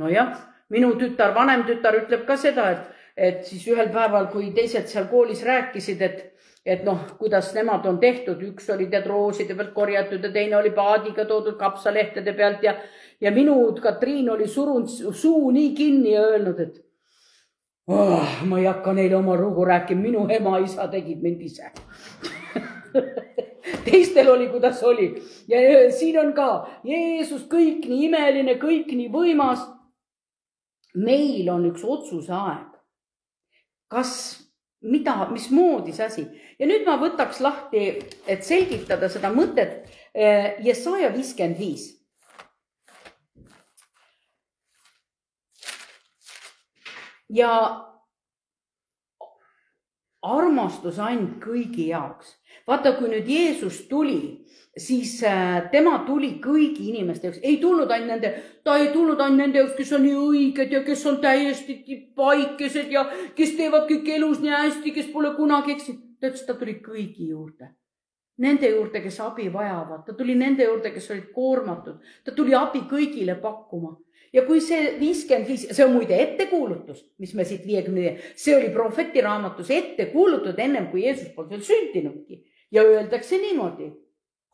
No jah, minu tütar, vanem tütar ütleb ka seda, et siis ühel päeval, kui teised seal koolis rääkisid, et noh, kuidas nemad on tehtud, üks oli tead rooside pealt korjatud ja teine oli paadiga toodud kapsalehtede pealt ja minu Katriin oli surunud suu nii kinni ja öelnud, et ma ei hakka neile oma lugu rääkima, minu ema isa tegid mind ise. Teistel oli, kuidas oli. Ja siin on ka Jeesus kõik nii imeline, kõik nii võimas. Meil on üks otsuse aeg. Mismoodi see asi? Ja nüüd ma võtaks lahti, et selgitada seda mõtet Jesaja 55. Ja armastus ainult kõigi jaoks. Vaata, kui nüüd Jeesus tuli, siis tema tuli kõigi inimeste jaoks. Ta ei tulnud ainult nende jaoks, kes on nii õiged ja kes on täiesti paikesed ja kes teevad kõik elus nii hästi, kes pole kunagi eksinud. Ta ütles, ta tuli kõigi juurde. Nende juurde, kes abi vajavad. Ta tuli nende juurde, kes olid koormatud. Ta tuli abi kõigile pakkuma. Ja kui see 55, see on muide ettekuulutus, mis me siit 50, see oli prohveti raamatus ettekuulutud ennem, kui Jeesus pole veel sündinudki. Ja öeldakse niimoodi,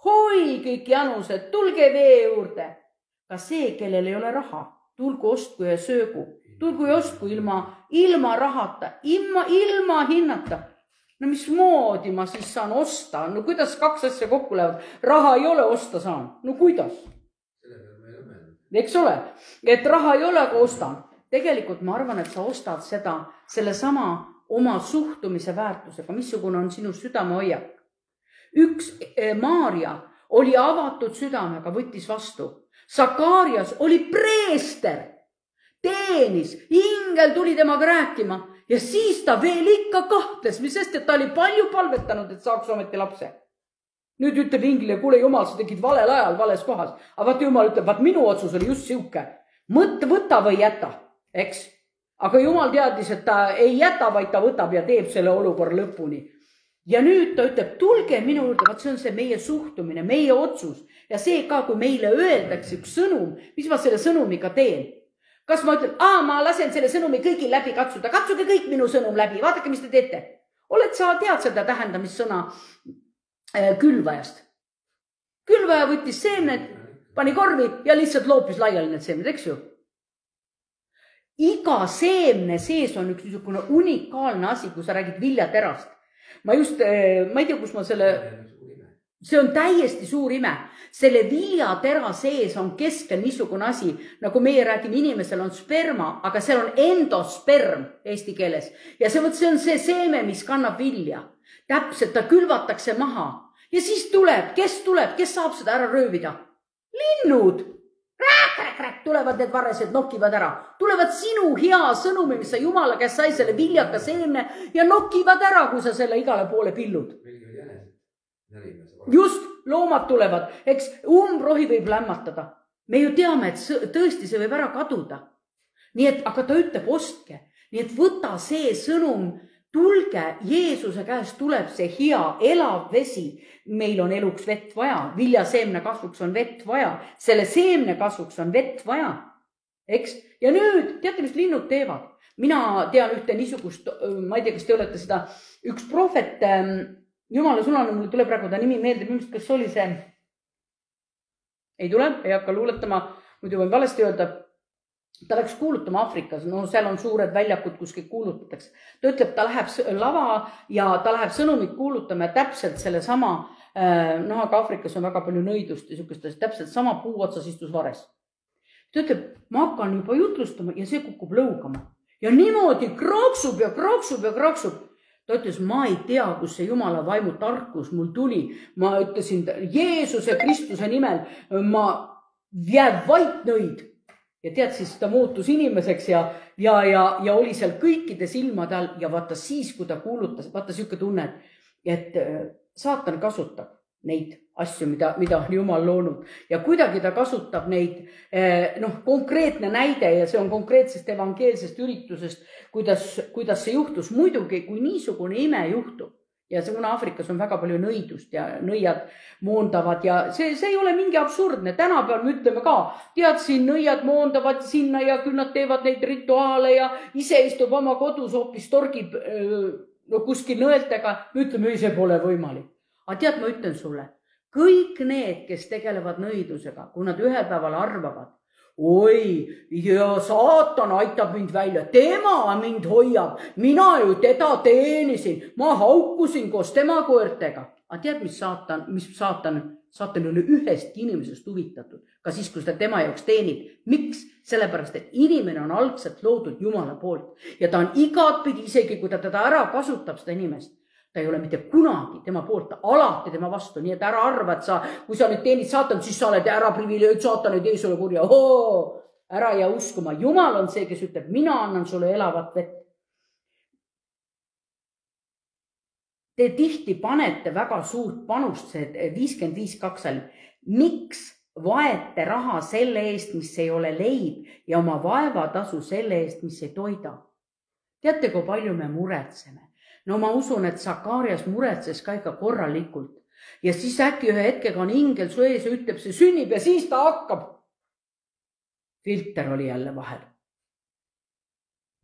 hoi kõik janused, tulge vee juurde. Ka see, kellel ei ole raha, tulgu ostku ja söögu. Tulgu ja ostku ilma rahata, ilma hinnata. No mismoodi ma siis saan osta? No kuidas kaks asja kokku lähevad? Raha ei ole, osta saan. No kuidas? Eks ole, et raha ei ole, aga ostan. Tegelikult ma arvan, et sa ostad seda selle sama oma suhtumise väärtusega, missugune on sinu südamehoiak. Üks Maarja oli avatud südamega, võttis vastu. Sakarias oli preester, teenis, ingel tuli temaga rääkima ja siis ta veel ikka kahtles, sest et ta oli palju palvetanud, et saaks ometi lapse. Nüüd ütleb inglile, kuule Jumal, sa tegid valel ajal, vales kohas. Aga vaat Jumal ütleb, vaat minu otsus oli just siuke. Võta või jäta, eks? Aga Jumal teadis, et ta ei jäta, vaid ta võtab ja teeb selle olukorra lõpuni. Ja nüüd ta ütleb, tulge minu juurde, vaat see on see meie suhtumine, meie otsus. Ja see ka, kui meile öeldakse üks sõnum, mis ma selle sõnumiga teen? Kas ma ütlen, ma lasen selle sõnumi kõigil läbi katsuda, katsuge kõik minu sõnum läbi, vaadake, mis te teete. oled sa tead seda tähendamissõna külvajast? Külvaja võttis seemned, pani korvi ja lihtsalt loopis laiali need seemned, eks ju? Iga seemne sees on üks niisugune unikaalne asi, kui sa räägid viljaterast. Ma ei tea, kus ma see on täiesti suur ime. Selle viljatera sees on keskel niisugune asi, nagu meie räägime, inimesel on sperma, aga seal on endosperm eesti keeles. Ja see on see seeme, mis kannab vilja. Täpselt, ta külvatakse maha. Ja siis tuleb, kes saab seda ära röövida? Linnud! Rääk, tulevad need varresed, nokivad ära. Tulevad sinu hea sõnumi, mis sa Jumala käest sai selle viljaka seemne ja nokivad ära, kui sa selle igale poole pillud. Just, loomad tulevad, eks rohi võib lämmatada. Me ju teame, et tõesti see võib ära kaduda. Nii et, aga ta ütleb, ostke. Nii et võta see sõnum, tulge, Jeesuse käest tuleb see hea, elav vesi. Meil on eluks vett vaja, viljaseemne kasvuks on vett vaja, selle seemne kasvuks on vett vaja, eks? Ja nüüd, teate, mis linnud teevad? Mina tean ühte niisugust, ma ei tea, kas te olete seda, üks prohvet, Jumala sõnane, mulle tuleb praegu ta nimi meelde, kas oli see? Ei tule, ei hakka luuletama, muidu võin valesti öelda. Ta läks kuulutama Afrikas, seal on suured väljakud, kus kõik kuulutatakse. Ta ütleb, ta läheb lava ja ta läheb sõnumit kuulutama ja täpselt selle sama, aga Afrikas on väga palju nõidust ja sükestes, täpselt sama puu otsas istus vares. Ta ütleb, ma hakkan juba jutlustama ja see kukub lõugama. Ja niimoodi kraaksub ja kraaksub ja kraaksub. Ta ütles, ma ei tea, kus see Jumala vaimu tarkus mul tuli. Ma ütlesin, Jeesuse Kristuse nimel, ma jääb vait nõid. Ja tead, siis ta muutus inimeseks ja oli seal kõikide silmade all ja vaata siis, kui ta kuulutas, vaata siuke tunne, et saatan kasutab neid asju, mida on Jumal loonud ja kuidagi ta kasutab neid, konkreetne näide ja see on konkreetsest evangeelsest üritusest, kuidas see juhtus. Muidugi, kui niisugune ime juhtub ja kuna Afrikas on väga palju nõidust ja nõiad moondavad ja see ei ole mingi absurdne. Tänapäeval me ütleme ka, tead siin nõiad moondavad sinna ja küll nad teevad neid rituaale ja ise istub oma kodus hoopis torgib kuskil nõeltega. Me ütleme, see pole võimalik. Aga tead, ma ütlen sulle, kõik need, kes tegelevad nõidusega, kui nad ühel päeval arvavad, oi, ja saatan aitab mind välja, tema mind hoiab, mina ju teda teenisin, ma haukusin koos tema koertega. Aga tead, mis saatan ei ole ühest inimesest huvitatud, ka siis, kui seda tema jaoks teenib. Miks? Sellepärast, et inimene on algselt loodud Jumala poolt ja ta on igatpidi, isegi kui ta teda ära kasutab seda inimest. Ta ei ole mitte kunagi tema poolt, ta alati tema vastu, nii et ära arva, et kui sa nüüd teenid saatan, siis sa oled ära privileeg, saatan ei tee sulle kurja. Ära ja uskuma. Jumal on see, kes ütleb, mina annan sulle elavat vett. Te tihti panete väga suurt panust, see 55.2. Miks vaete raha selle eest, mis ei ole leib ja oma vaevatasu selle eest, mis ei toida? Teate, kui palju me muretseme? No ma usun, et Sakarias muretses ka ikka korralikult. Ja siis äkki ühe hetkega on ingel su ees ja ütleb, see sünnib ja siis ta hakkab. Filter oli jälle vahel.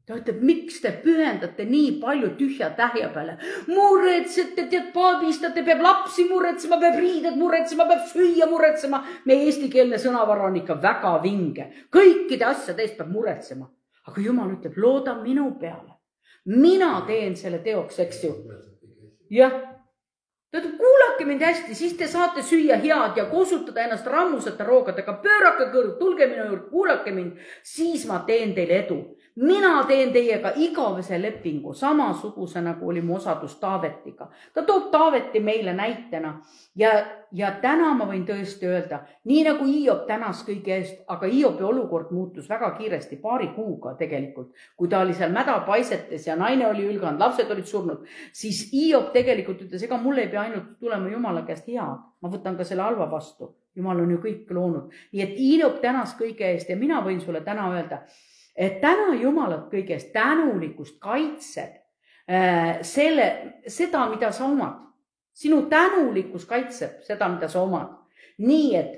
Ta ütleb, miks te pühendate nii palju tühja tähja peale? Muretsete, tead, paabistate, peab lapsi muretsema, peab riided muretsema, peab süüa muretsema. Meie eestikeelne sõnavara on ikka väga vinge. Kõikide asjade eest peab muretsema. Aga Jumal ütleb, looda minu peale. Mina teen selle teoks, eks ju. Jah. Kuulake mind hästi, siis te saate süüa head ja kosutada ennast rammuseta roogadega. Pöörake kõrv, tulge minu juurde, kuulake mind, siis ma teen teile edu. Mina teen teiega igavese lepingu, samasuguse nagu oli mu osadus Taavetiga. Ta toob Taaveti meile näitena ja täna ma võin tõesti öelda, nii nagu Hiob tänas kõige eest, aga Hiobi olukord muutus väga kiiresti, paari kuuga tegelikult. Kui ta oli seal mädapaisetes ja naine oli ülganud, lapsed olid surnud, siis Hiob tegelikult ütles, ega mulle ei pea ainult tulema Jumala käest head, ma võtan ka selle halva vastu. Jumal on ju kõik loonud. Nii et Hiob tänas kõige eest ja mina võin sulle täna öelda, et täna Jumalat kõigest tänulikkust kaitseb seda, mida sa omad. Sinu tänulikkus kaitseb seda, mida sa omad. Nii et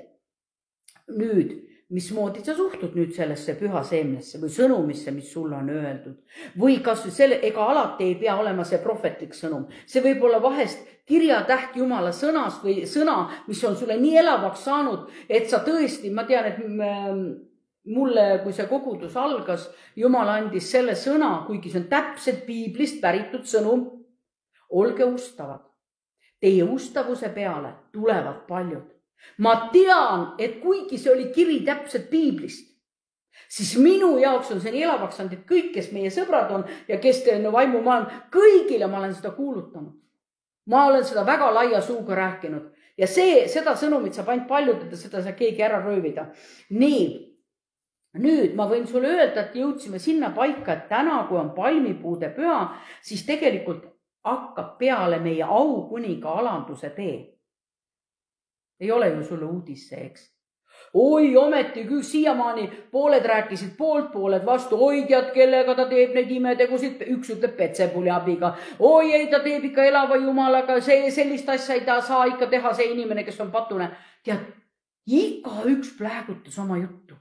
nüüd mismoodi sa suhtud nüüd sellesse püha seemnesse või sõnumisse, mis sulle on öeldud. Või kas selle, ega alati ei pea olema see prohvetlik sõnum. See võib olla vahest kirjatäht Jumala sõnast või sõna, mis on sulle nii elavaks saanud, et sa tõesti, ma tean, et mulle, kui see kogudus algas, Jumal andis selle sõna, kuigi see on täpselt piiblist päritud sõnum. Olge ustavad. Teie ustavuse peale tulevad paljud. Ma tean, et kuigi see oli kiri täpselt piiblist, siis minu jaoks on see nii elavaks saanud, et kõik, kes meie sõbrad on ja kes vaimumaailm, kõigile ma olen seda kuulutanud. Ma olen seda väga laia suuga rääkinud ja seda sõnumit saab ainult paljudada, seda saab keegi ära röövida. Nii, nüüd ma võin sulle öelda, et jõudsime sinna paika, et täna, kui on palmipuude püha, siis tegelikult hakkab peale meie aukuninga alanduse tee. Ei ole ju sulle uudis see, eks? Oi, ometi küll siiamaani pooled rääkisid poolt, pooled vastu. Oi, tead, kellega ta teeb neid imetegusid. Üks ütleb Petsepuli abiga. Oi, ei, ta teeb ikka elava jumalaga. Sellist asja ei ta saa ikka teha see inimene, kes on patune. Tead, iga üks pläägutas oma juttu.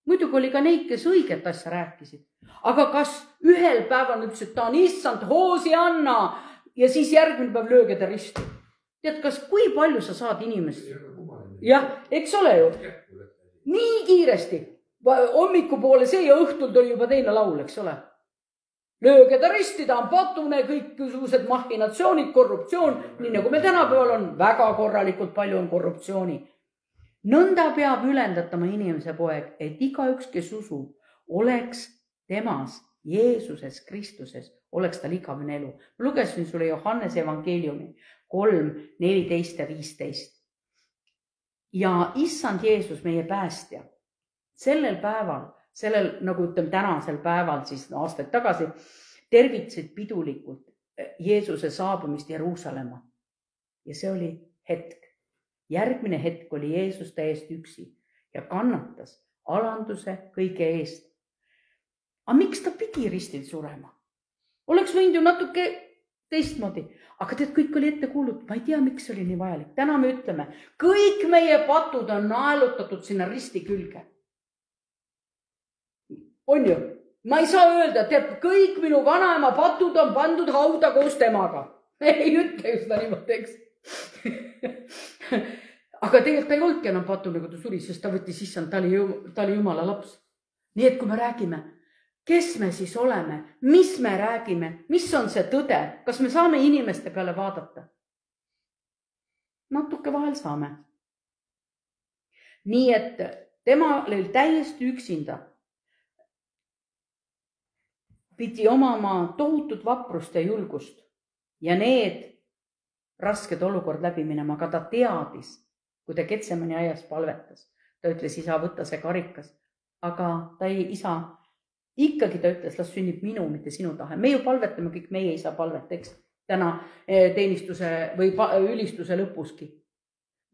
Muidugi oli ka neid, kes õiget asja rääkisid. Aga kas ühel päeval ütles, et ta on issand, hoosi anna ja siis järgmine päev lööge ta risti. Tead, kas kui palju sa saad inimest? Jah, eks ole ju. Nii kiiresti. Hommikupoole see ja õhtul tuli juba teine laul, eks ole. Lööge ta risti, ta on patune, kõik suused mahhinatsioonid, korruptsioon. Nii nagu me tänapäeval on, väga korralikult palju on korruptsiooni. Nõnda peab ülendatama inimese poeg, et igaüks, kes usub, oleks temas, Jeesuses, Kristuses, oleks tal igavene elu. Lugesin sulle Johannese evangeeliumi 3, 14 ja 15. Ja issand Jeesus, meie päästja, sellel päeval, nagu ütleme tänasel päeval, siis aastaid tagasi, tervitasid pidulikult Jeesuse saabumist Jeruusalemma. Ja see oli hetk. Järgmine hetk oli Jeesus täiesti üksi ja kannatas alanduse kõige eest. Aga miks ta pidi ristil surema? Oleks võinud ju natuke teistmoodi. Aga tead, kõik oli ette kuulut. Ma ei tea, miks oli nii vajalik. Täna me ütleme, kõik meie patud on naelutatud sinna risti külge. On ju? Ma ei saa öelda, et kõik minu vanaema patud on pandud hauda koos temaga. Ei ütle ju seda niimoodi, eks. Aga tegelikult ta ei olnudki enam patune, kui ta suri, sest ta võttis issand, ta oli Jumala laps. Nii et kui me räägime, kes me siis oleme, mis me räägime, mis on see tõde, kas me saame inimeste peale vaadata? Natuke vahel saame. Nii et tema oli täiesti üksinda. Pidi omama tohutut vaprust ja julgust ja need rasked olukord läbi minema, aga ta teadis, kui ta Getsemani aias palvetas. Ta ütles, isa, võtta see karikas, aga ta ei, isa, ikkagi ta ütles, las sünnib minu, mitte sinu tahe. Me ju palvetame kõik meie isa palvet, eks, täna teenistuse või ülistuse lõpuski.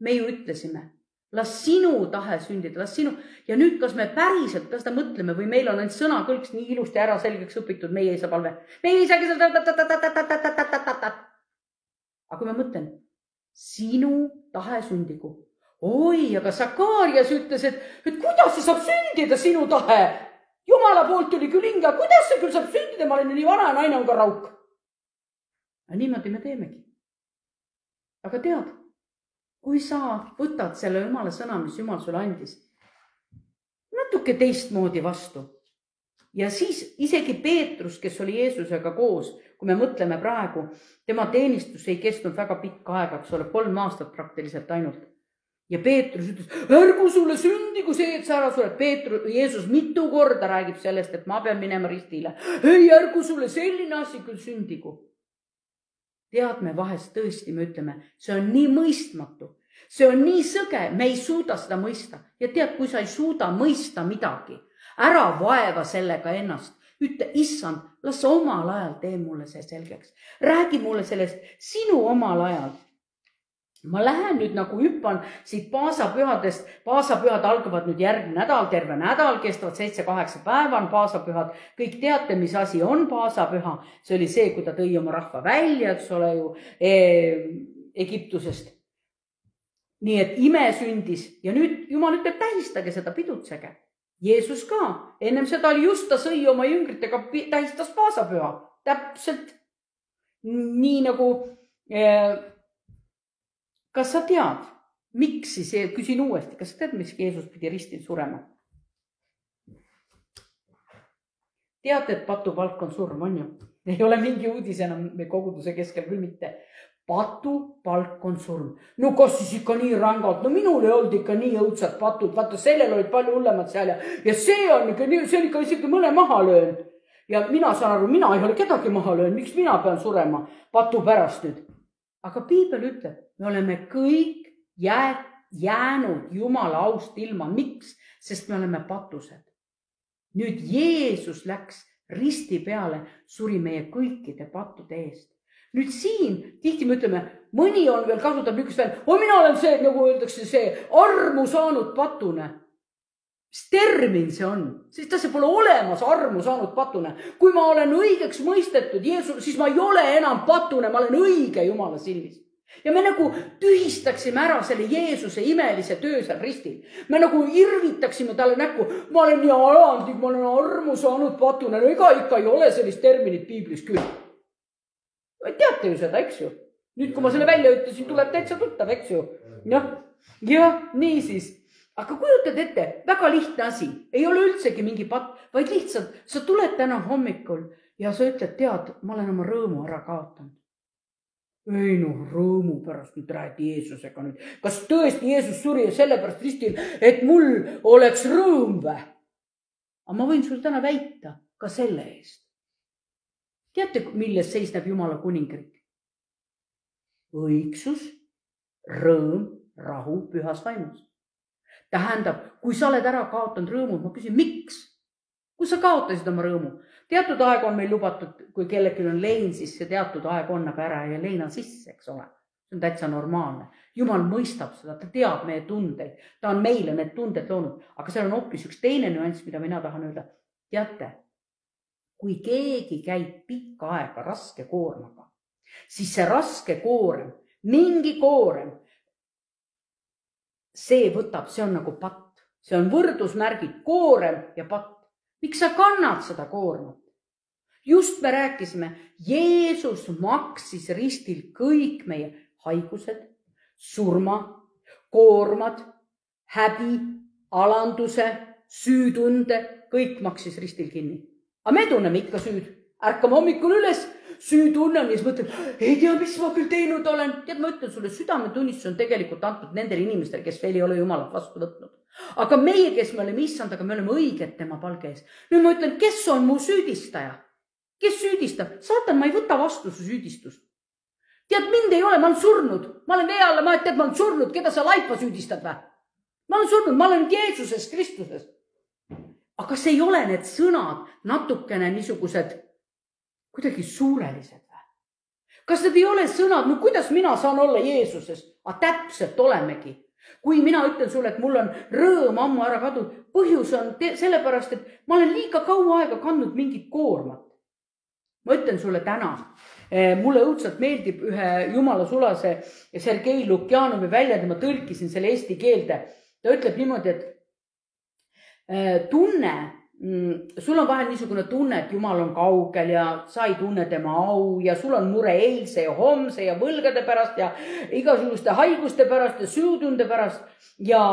Me ju ütlesime, las sinu tahe sündida, las sinu. Ja nüüd, kas me päriselt, kas ta mõtleme või meil on ainult sõna kõlks nii ilusti ära selgeks õpitud meie isa palve. Meie isa, kes on aga kui ma mõtlen, sinu tahe sündigu. Oi, aga Sakarias ütles, et kuidas see saab sündida sinu tahe? Jumala poolt tuli küll hinga, kuidas see küll saab sündida? Ma olen nii vana ja naine on ka rauk. Ja niimoodi me teemegi. Aga tead, kui sa võtad selle Jumala sõna, mis Jumal sulle andis, natuke teistmoodi vastu. Ja siis isegi Peetrus, kes oli Jeesusega koos, kui me mõtleme praegu, tema teenistus ei kestnud väga pikka aega, eks ole, 3 aastat praktiliselt ainult. Ja Peetrus ütles, ärgu sulle sündigu see, et sa ära sured. Jeesus mitu korda räägib sellest, et ma pean minema ristile. Ei, ärgu sulle selline asi küll sündigu. Tead, me vahest tõesti, me ütleme, see on nii mõistmatu. See on nii sõge, me ei suuda seda mõista. Ja tead, kui sa ei suuda mõista midagi, ära vaeva sellega ennast. Ütle, issand, las omal ajal tee mulle see selgeks. Räägi mulle sellest sinu omal ajal. Ma lähen nüüd nagu hüppan siit paasapühadest. Paasapühad algavad nüüd järgmine nädal, terve nädal, kestavad 7-8 päeva on paasapühad. Kõik teate, mis asi on paasapüha. See oli see, kui ta tõi oma rahva välja, eks ole ju, Egiptusest. nii et ime sündis ja nüüd Jumal ütleb, tähistage seda, pidutsege. Jeesus ka, ennem seda oli just, ta sõi oma jüngritega, tähistas paasapüha. Täpselt nii nagu, kas sa tead, miks siis, küsin uuesti, kas sa tead, miks Jeesus pidi ristil surema? Teate, et patupalk on surm, on ju? Ei ole mingi uudis enam koguduse keskel küll mitte. Patupalk on surm. No kas siis ikka nii rangalt? No minul ei olnud ikka nii õudsad patud. Vaata, sellel olid palju hullemad seal ja see on ikka isegi mõne maha löön. Ja mina saan aru, mina ei ole kedagi maha löön. Miks mina pean surema patu pärast nüüd? Aga Piibel ütleb, me oleme kõik jäänud Jumala aust ilma. Miks? Sest me oleme patused. Nüüd Jeesus läks risti peale, suri meie kõikide pattude eest. Nüüd siin tihti me ütleme, mõni on veel kasutab niisugust veel, mina olen see, nagu öeldakse, see armu saanud patune. Mis termin see on? Sest see pole olemas armu saanud patune. Kui ma olen õigeks mõistetud Jeesus, siis ma ei ole enam patune, ma olen õige Jumala silmis. Ja me nagu tühistaksime ära selle Jeesuse imelise töö seal ristil. Me nagu irvitaksime talle näkku, ma olen nii alandlik, ma olen armu saanud patune. No ega ikka ei ole sellist terminit Piiblis küll. Teate ju seda, eks ju? Nüüd, kui ma selle välja ütlesin, tuleb täitsa tuttav, eks ju? Ja, nii siis. Aga kujutad ette, väga lihtne asi. Ei ole üldsegi mingi patt, vaid lihtsalt sa tuled täna hommikul ja sa ütled, tead, ma olen oma rõõmu ära kaotanud. Ei rõõmu pärast nüüd räädi Jeesusega nüüd. Kas tõesti Jeesus suri sellepärast ristil, et mul oleks rõõm vä? Aga ma võin sul täna väita ka selle eest. Teate, milles seisneb Jumala kuningriik? Õigsus, rõõm, rahu, pühas vaimus. Tähendab, kui sa oled ära kaotanud rõõmu, ma küsin, miks? Kui sa kaotasid oma rõõmu? Teatud aeg on meil lubatud, kui kellelgi on lein, siis see teatud aeg on aga ära ja leina sisse, eks ole. See on täitsa normaalne. Jumal mõistab seda, ta teab meie tundeid. Ta on meile need tunded loonud. Aga seal on hoopis üks teine nüanss, mida mina tahan öelda. Teate, kui keegi käib pikka aega raske koormaga, siis see raske koorem, mingi koorem, see võtab, see on nagu patt. See on võrdusmärgid, koorem ja patt. Miks sa kannad seda koormat? Just me rääkisime, Jeesus maksis ristil kõik meie haigused, surma, koormad, häbi, alanduse, süütunde, kõik maksis ristil kinni. Aga me tunneme ikka süüd. Ärkame hommikul üles, süütunnen ja siis mõtlem, ei tea, mis ma küll teinud olen. Tead, ma ütlen sulle, südametunnistus on tegelikult antud nendele inimestele, kes veel ei ole Jumalat vastu võtnud. Aga meie, kes me oleme issand, aga me oleme õiged tema palge ees. Nüüd ma ütlen, kes on mu süüdistaja? Kes süüdistab? Saatan, ma ei võta vastu su süüdistust. Tead, mind ei ole, ma olen surnud. Ma olen vee alla, ma olen surnud. Keda sa laipa süüdistad vä? Ma olen surnud, ma olen Jeesuses, Kristuses. Aga see ei ole need sõnad natukene niisugused kuidagi suurelised vä? Kas need ei ole sõnad, no kuidas mina saan olla Jeesuses? Aga täpselt olemegi. Kui mina ütlen sulle, et mul on rõõm ammu ära kadud, põhjus on sellepärast, et ma olen liiga kaua aega kandnud mingit koormat. Ma ütlen sulle täna, mulle õudselt meeldib ühe Jumala sulase Sergei Lukjanovi väljend, ma tõlkisin selle eesti keelde. Ta ütleb niimoodi, et tunne, sul on vahel niisugune tunne, et Jumal on kaugel ja sa ei tunne tema au ja sul on mure eilse ja homse ja võlgade pärast ja igasuguste haiguste pärast ja süütunde pärast. Ja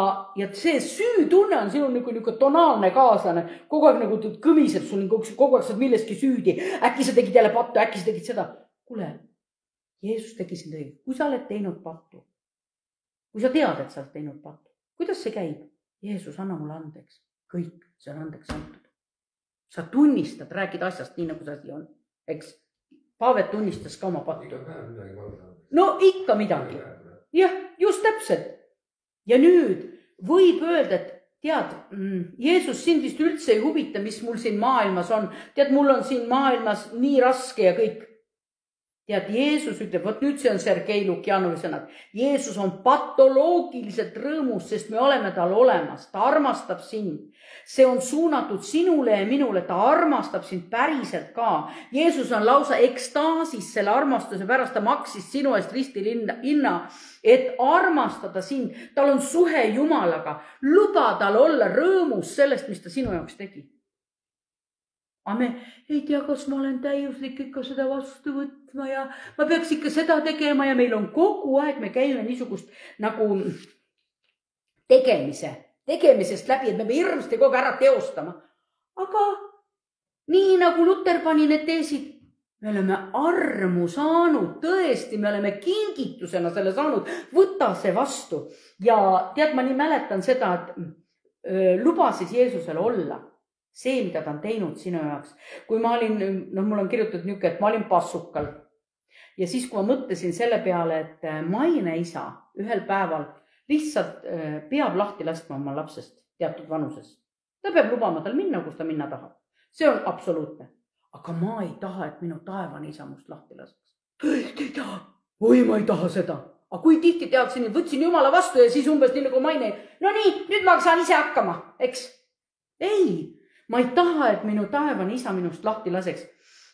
see süütunne on sinul nagu tonaalne kaaslane. Kogu aeg nagu kõmiseb sul, kogu aeg saad milleski süüdi. Äkki sa tegid jälle pattu, äkki sa tegid seda. Kuule, Jeesus tegi sind õige. Kui sa oled teinud pattu, kui sa tead, et sa oled teinud pattu, kuidas see käib? Jeesus, anna mulle andeks. Kõik, see on andeks antud. Sa tunnistad, räägid asjast nii, nagu see asi on. Eks Paavet tunnistas ka oma pattu. No ikka midagi. Jah, just täpselt. Ja nüüd võib öelda, et tead, Jeesus sind vist üldse ei huvita, mis mul siin maailmas on. Tead, mul on siin maailmas nii raske ja kõik. Tead, Jeesus ütleb, vot nüüd see on Sergei Lukjanovi sõnad. Jeesus on patoloogiliselt rõõmus, sest me oleme tal olemas. Ta armastab sind. See on suunatud sinule ja minule. Ta armastab sind päriselt ka. Jeesus on lausa ekstaasis selle armastuse pärast. Ta maksis sinu eest ristil hinna, et armastada sind. Tal on suhe Jumalaga. Luba tal olla rõõmus sellest, mis ta sinu jaoks tegi. Aga me ei tea, kas ma olen täiuslik ikka seda vastu võtma ja ma peaks ikka seda tegema ja meil on kogu aeg, me käime niisugust nagu tegemisest läbi, et me hirmsasti kogu ära teostama. Aga nii nagu Luter pani need teesid, me oleme armu saanud, tõesti, me oleme kingitusena selle saanud, võta see vastu. Ja tead, ma nii mäletan seda, et luba siis Jeesusele olla. See, mida ta on teinud sinu jaoks. Kui ma olin, mul on kirjutatud niuke, et ma olin passukal. Ja siis, kui ma mõtlesin selle peale, et Maine isa ühel päeval lihtsalt peab lahti laskma oma lapsest teatud vanuses. Ta peab lubama tal minna, kus ta minna tahab. See on absoluutne. Aga ma ei taha, et minu taevane isa must lahti laseks. Tõesti ei taha. Oi, ma ei taha seda. Aga kui tihti teadsin, võtsin Jumala vastu ja siis umbes nii nagu Maine. No nii, nüüd ma saan ise hakkama, eks? Ei. Ma ei taha, et minu taevane isa minust lahti laseks.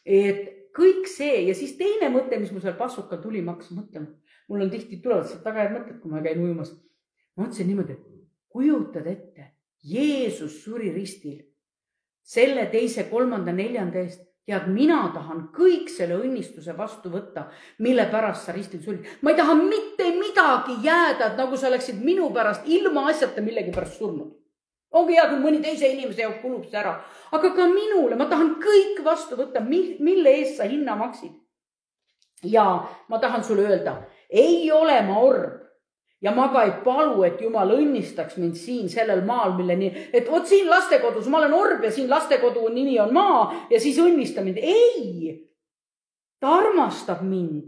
Et kõik see ja siis teine mõte, mis mu seal passukal tuli, ma hakkasin mõtlema. Mul on tihti tulevad sealt väga head mõtted, kui ma käin ujumas. Ma mõtlesin niimoodi, kujutad ette, Jeesus suri ristil. Selle 2., 3., 4. eest. Tead, mina tahan kõik selle õnnistuse vastu võtta, mille pärast sa ristil suri. Ma ei taha mitte midagi jääda, et nagu sa oleksid minu pärast ilma asjata millegi pärast surnud. Ongi hea, kui mõni teise inimese jaoks kulub see ära. Aga ka minule, ma tahan kõik vastu võtta, mille eest sa hinna maksid. Ja ma tahan sulle öelda, ei ole ma orb. Ja ma ka ei palu, et Jumal õnnistaks mind siin sellel maal, mille nii, et vot siin lastekodus, ma olen orb ja siin lastekodu nimi on maa ja siis õnnista mind. Ei, ta armastab mind.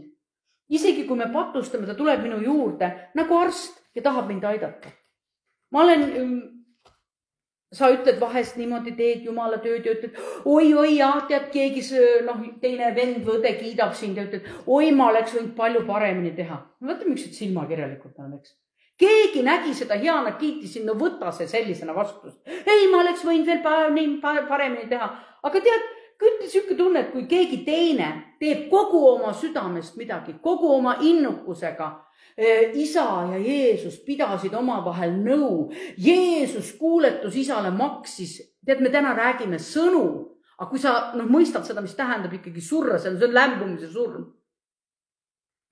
Isegi kui me patustame, ta tuleb minu juurde nagu arst ja tahab mind aidata. Ma olen... Sa ütled vahest niimoodi, teed Jumala tööd ja ütled, oi, tead, keegi teine vend või õde kiidab sind ja ütled, oi, ma oleks võinud palju paremini teha. Võta miks silmakirjalikult on, eks? Keegi nägi seda hea, nad kiitis sind, no võta see sellisena vastust. Ei, ma oleks võinud veel paremini teha. Aga tead, küll siuke tunne, et kui keegi teine teeb kogu oma südamest midagi, kogu oma innukusega, isa ja Jeesus pidasid omavahel nõu. Jeesus kuuletus isale maksis. Tead, me täna räägime sõnu, aga kui sa mõistad seda, mis tähendab ikkagi surra, see on lämbumise surm.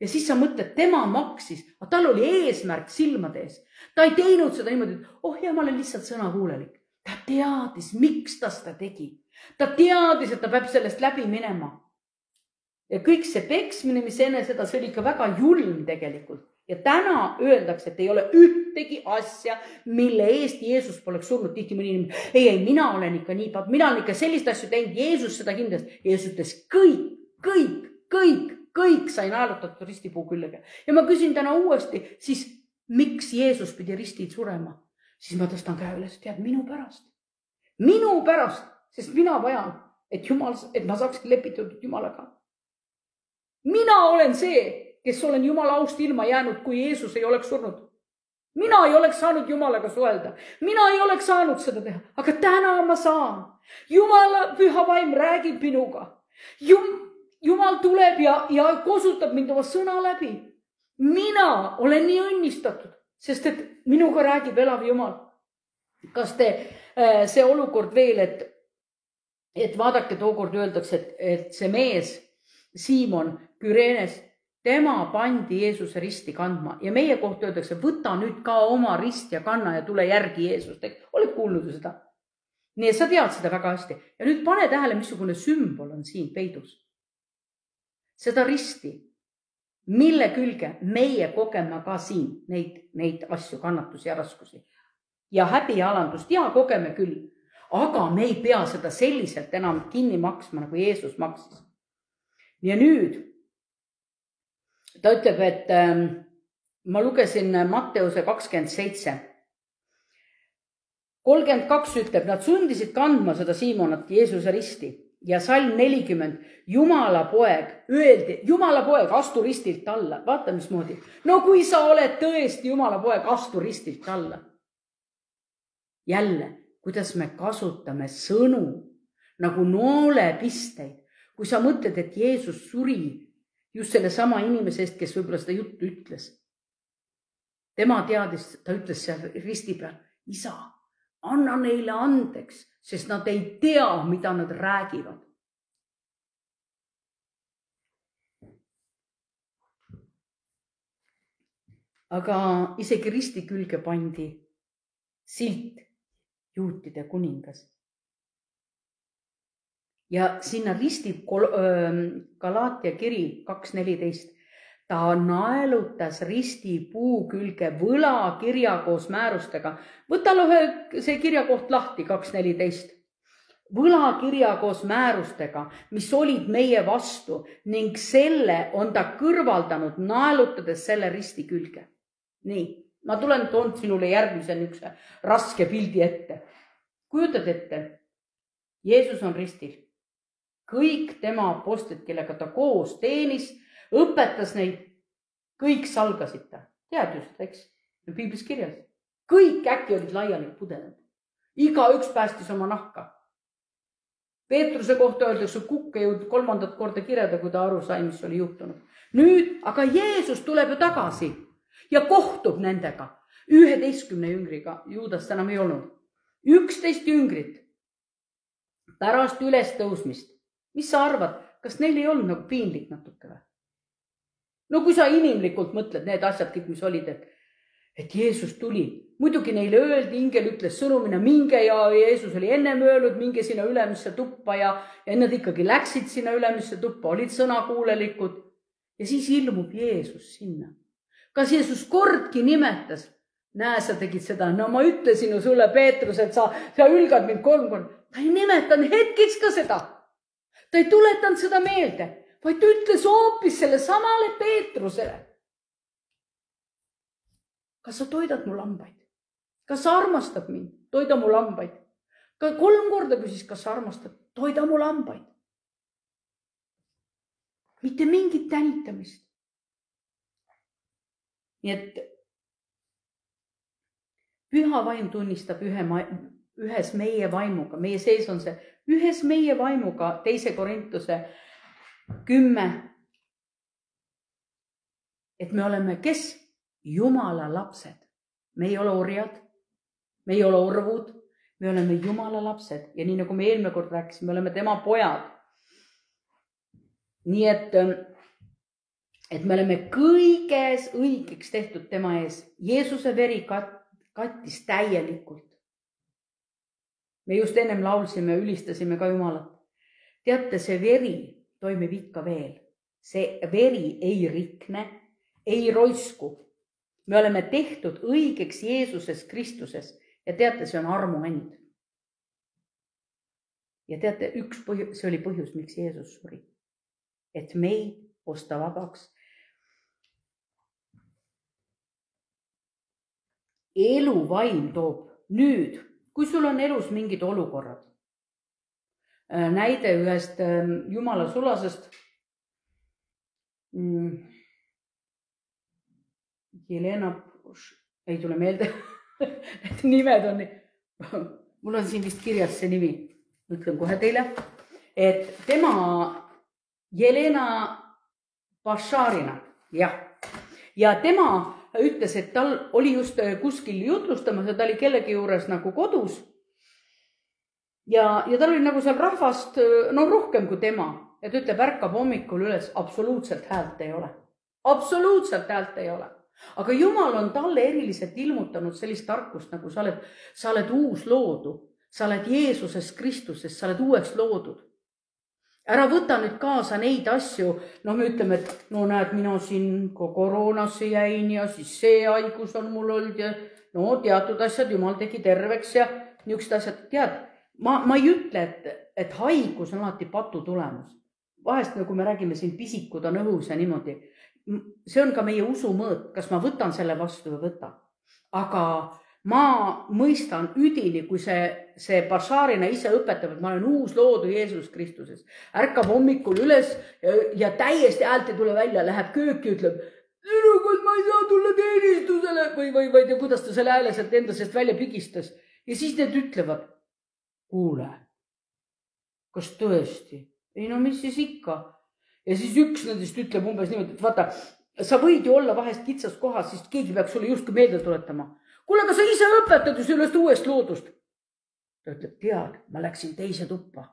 Ja siis sa mõtled, tema maksis, aga tal oli eesmärk silmade ees. Ta ei teinud seda niimoodi, et ma olen lihtsalt sõnakuulelik. Ta teadis, miks ta seda tegi. Ta teadis, et ta peab sellest läbi minema. Ja kõik see peksmine, mis enne seda, see oli ikka väga julm tegelikult. Ja täna öeldakse, et ei ole ühtegi asja, mille eest Jeesus poleks surnud. Tihti mõni inimene, ei, mina olen ikka nii paad, mina olen ikka sellist asju teinud, Jeesus seda kindlasti. Jeesus ütles kõik sai naelutatud ristipuu külge. Ja ma küsin täna uuesti, siis miks Jeesus pidi ristil surema? Siis ma tõstan käe üles, tead, minu pärast, sest mina vajan, et ma saakski lepitatud Jumalaga. Mina olen see, kes olen Jumala aust ilma jäänud, kui Jeesus ei oleks surnud. Mina ei oleks saanud Jumalaga suhelda. Mina ei oleks saanud seda teha. Aga täna ma saan. Jumala püha vaim räägib minuga. Jumal tuleb ja kosutab mind oma sõna läbi. Mina olen nii õnnistatud, sest et minuga räägib elav Jumal. Kas see olukord veel, et vaadake, tookord öeldakse, et see mees, Siimon Kürenes, tema pandi Jeesuse risti kandma ja meie kohta öeldakse, võta nüüd ka oma rist ja kanna ja tule järgi Jeesust. Oled kuulnud seda? Nii, sa tead seda väga hästi. Ja nüüd pane tähele, missugune sümbol on siin peidus. Seda risti, mille külge meie kogeme ka siin neid asju, kannatusi ja raskusi. Ja häbi ja alandust, ja kogeme küll. Aga me ei pea seda selliselt enam kinni maksma, nagu Jeesus maksis. Ja nüüd ta ütleb, et ma lugesin Matteuse 27. 32 ütleb, nad sundisid kandma seda Siimonat Jeesuse risti ja salm 40, Jumala poeg, astu ristilt alla. Vaata, mismoodi. No kui sa oled tõesti Jumala poeg, astu ristilt alla. Jälle, kuidas me kasutame sõnu nagu noolepisteid. Kui sa mõtled, et Jeesus suri just selle sama inimese eest, kes võib-olla seda juttu ütles. Tema teadis, ta ütles seal risti peal, isa, anna neile andeks, sest nad ei tea, mida nad räägivad. Aga isegi risti külge pandi silt juutide kuningas. Ja sinna ristib Galaatia kiri 2.14. Ta naelutas risti puu külge võlakirja koos määrustega. Võta see kirjakoht lahti 2.14. Võlakirja koos määrustega, mis olid meie vastu ning selle on ta kõrvaldanud, naelutades selle risti külge. Nii, ma toon sinule järgmise niisuguse raske pildi ette. Kujutad ette, Jeesus on ristil. Kõik tema apostlid, kellega ta koos teenis, õpetas neid, kõik salgasid ta. Tead just, eks? Piiblis kirjas. Kõik äkki olid laiali pudenenud. Iga üks päästis oma nahka. Peetruse kohta öeldakse, kukk ei jõudnud 3. korda kirjada, kui ta aru sai, mis oli juhtunud. Nüüd, aga Jeesus tuleb ju tagasi ja kohtub nendega. 11 jüngriga, Juudast enam ei olnud. 11 jüngrit pärast ülestõusmist. Mis sa arvad, kas neil ei olnud nagu piinlik natuke või? No kui sa inimlikult mõtled need asjad kõik, mis olid, et Jeesus tuli. Muidugi neile öeldi, ingel ütles sõnumina, minge ja Jeesus oli ennem öelnud, minge sinna ülemisse tuppa ja nad ikkagi läksid sinna ülemisse tuppa, olid sõnakuulelikud. Ja siis ilmub Jeesus sinna. Kas Jeesus kordki nimetas? Näe, sa tegid seda. No ma ütlesin ju sulle, Peetrus, et sa ülgad mind 3 korda. Ta ei nimetanud hetkeks ka seda. Ta ei tuletanud seda meelde, vaid ta ütles hoopis selle samale Peetrusele. Kas sa toidad mu lambaid? Kas sa armastad mind? Toida mu lambaid. 3 korda küsis, kas sa armastad? Toida mu lambaid. Mitte mingit tänitamist. Nii et püha vaim tunnistab ühes meie vaimuga. Meie sees on see ühes meie vaimuga 2. Korintuse 10. Et me oleme kes? Jumala lapsed. Me ei ole orjad. Me ei ole orvud. Me oleme Jumala lapsed. Ja nii nagu me eelmine kord rääkisime, me oleme tema pojad. Nii et me oleme kõiges õigeks tehtud tema ees. Jeesuse veri kattis täielikult. Me just ennem laulsime, ülistasime ka Jumalat. Teate, see veri toimib ikka veel. See veri ei rikne, ei roisku. Me oleme tehtud õigeks Jeesuses Kristuses ja teate, see on armuand. Ja teate, see oli põhjus, miks Jeesus suri. Et meid osta vabaks. Eluvaim toob nüüd, kui sul on elus mingid olukorrad. Näide ühest Jumala sulasest. Jelena, ei tule meelde, et nimed on, mul on siin vist kirjas see nimi, ütlen kohe teile, et tema Jelena Bašarina, jah, ja tema ütles, et tal oli just kuskil jutlustamas ja ta oli kellegi juures nagu kodus ja tal oli nagu seal rahvast rohkem kui tema, et ütleb, ärkab hommikul üles, absoluutselt häält ei ole. Absoluutselt häält ei ole. Aga Jumal on talle eriliselt ilmutanud sellist tarkust, nagu sa oled uus loodu, sa oled Jeesuses Kristuses, sa oled uueks loodud. Ära võta nüüd kaasa neid asju, me ütleme, et näed, mina siin koroonasse jäin ja siis see haigus on mul olnud ja teatud asjad Jumal tegi terveks ja niisugused asjad, tead, ma ei ütle, et haigus on alati patu tulemus. Vahest, kui me räägime siin pisikud on õhus ja niimoodi, see on ka meie usumõõt, kas ma võtan selle vastu või võta. Aga ma mõistan üdini, kui see Bašarina ise õpetab, et ma olen uus loodu Jeesus Kristuses. Ärkab hommikul üles ja täiesti häält ei tule välja, läheb kööki, ütleb, ma ei saa tulla teenistusele või tea, kuidas ta selle hääle sealt enda seest välja pigistas. Ja siis need ütlevad, kuule, kas tõesti? Ei no mis siis ikka? Ja siis üks nendest ütleb umbes niimoodi, et vaata, sa võid ju olla vahest kitsas kohas, siis keegi peaks sulle justkui meelde tuletama. Kuule, aga sa ise õpetad ju sellest uuest loodust. Ta ütleb, tead, ma läksin teise tuppa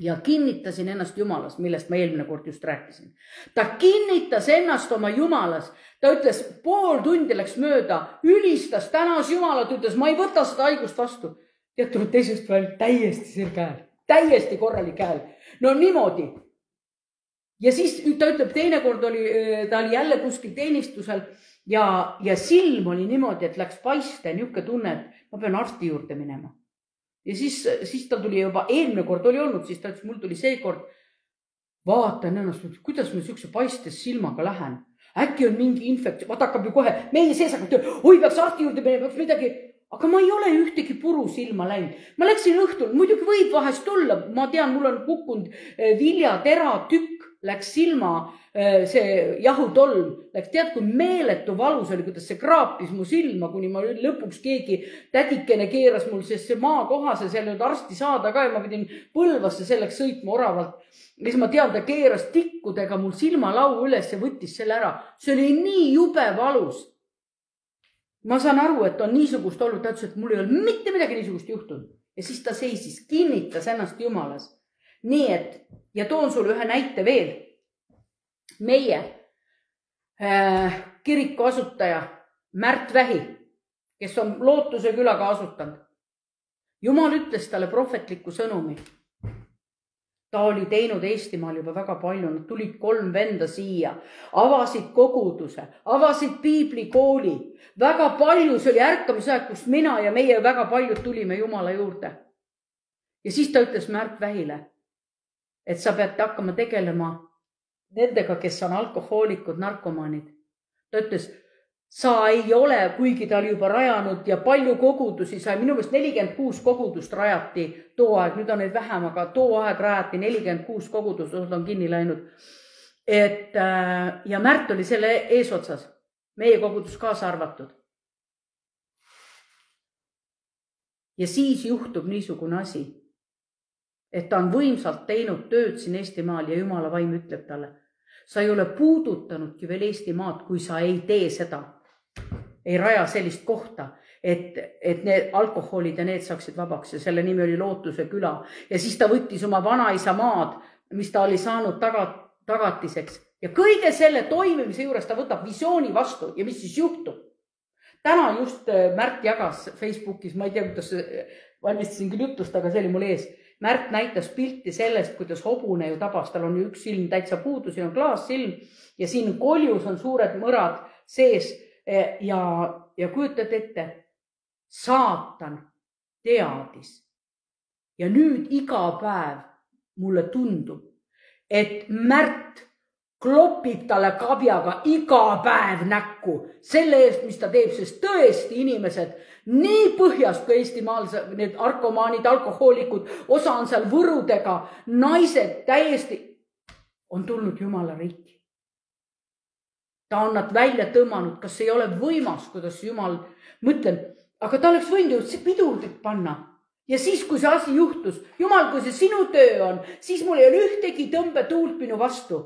ja kinnitasin ennast Jumalas, millest ma eelmine kord just rääkisin. Ta kinnitas ennast oma Jumalas. Ta ütles, pool tundi läks mööda, ülistas, tänas Jumalat, ütles, ma ei võta seda haigust vastu. Ja tuleb teisest veel täiesti sirge hääl, täiesti korralik hääl. No niimoodi. Ja siis ta ütleb, teinekord ta oli jälle kuskil teenistusel ja silm oli niimoodi, et läks paiste niuke tunne, et ma pean arsti juurde minema. Ja siis tal tuli juba eelmine kord oli olnud, siis ta ütles, mul tuli see kord, vaatan ennast, kuidas ma siukse paistes silmaga lähen. Äkki on mingi infekt, vaata hakkab ju kohe, meie sees hakkab töö, oi peaks arsti juurde minema, peaks midagi, aga ma ei ole ühtegi puru silma läinud. Ma läksin õhtul, muidugi võib vahest tulla, ma tean, mul on kukkunud viljatera tükk, läks silma, see jahutolm, läks tead, kui meeletu valus oli, kuidas see kraapis mu silma, kuni ma lõpuks keegi tädikene keeras mul see maa kohas ja seal nüüd arsti saada ka ja ma pidin Põlvasse selleks sõitma oravalt. Ja siis ma tean, ta keeras tikkudega mul silmalau üles ja võttis selle ära. See oli nii jube valus. Ma saan aru, et on niisugust olnud, ta ütles, et mul ei ole mitte midagi niisugust juhtunud. Ja siis ta seisis, kinnitas ennast Jumalas. Nii et, ja toon sulle ühe näite veel. Meie kiriku asutaja Märt Vähi, kes on Lootuse külaga asutanud. Jumal ütles talle prohvetliku sõnumi. Ta oli teinud Eestimaal juba väga palju, nad tulid 3 venda siia, avasid koguduse, avasid piiblikooli. Väga palju, see oli ärkamisaeg, kus mina ja meie väga paljud tulime Jumala juurde. Ja siis ta ütles Märt Vähile, et sa pead hakkama tegelema nendega, kes on alkohoolikud, narkomaanid. Ta ütles, sa ei ole, kuigi ta oli juba rajanud ja palju kogudusi sai, minu meelest 46 kogudust rajati too aeg, nüüd on neid vähem, aga too aeg rajati 46 kogudust, on kinni läinud. Ja Märt oli selle eesotsas, meie kogudus kaasa arvatud. Ja siis juhtub niisugune asi, et ta on võimsalt teinud tööd siin Eestimaal ja Jumala vaim ütleb talle, sa ei ole puudutanudki veel Eestimaad, kui sa ei tee seda. Ei raja sellist kohta, et need alkoholid ja need saaksid vabaks ja selle nimi oli Lootuse küla. Ja siis ta võttis oma vanaisa maad, mis ta oli saanud tagatiseks. Ja kõige selle toimimise juures ta võtab visiooni vastu ja mis siis juhtub. Täna just Märt jagas Facebookis, ma ei tea, kuidas valmistasin küll jutust, aga see oli mul ees. Märt näitas pilti sellest, kuidas hobune ju tabas, tal on ju üks silm täitsa puudu, siin on klaassilm ja siin koljus on suured mõrad sees ja kujutad ette, saatan teadis. Ja nüüd iga päev mulle tundub, et Märt klopib talle kabjaga iga päev näkku selle eest, mis ta teeb, sest tõesti inimesed nii põhjast kui Eestimaal, need arkomaanid, alkohoolikud, osa on seal võrudega, naised täiesti on tulnud Jumala riiki. Ta on nad välja tõmmanud, kas ei ole võimas, kuidas Jumal, mõtlen, aga ta oleks võinud ju pidurdit panna. Ja siis, kui see asi juhtus, Jumal, kui see sinu töö on, siis mul ei ole ühtegi tõmbetuult minu vastu.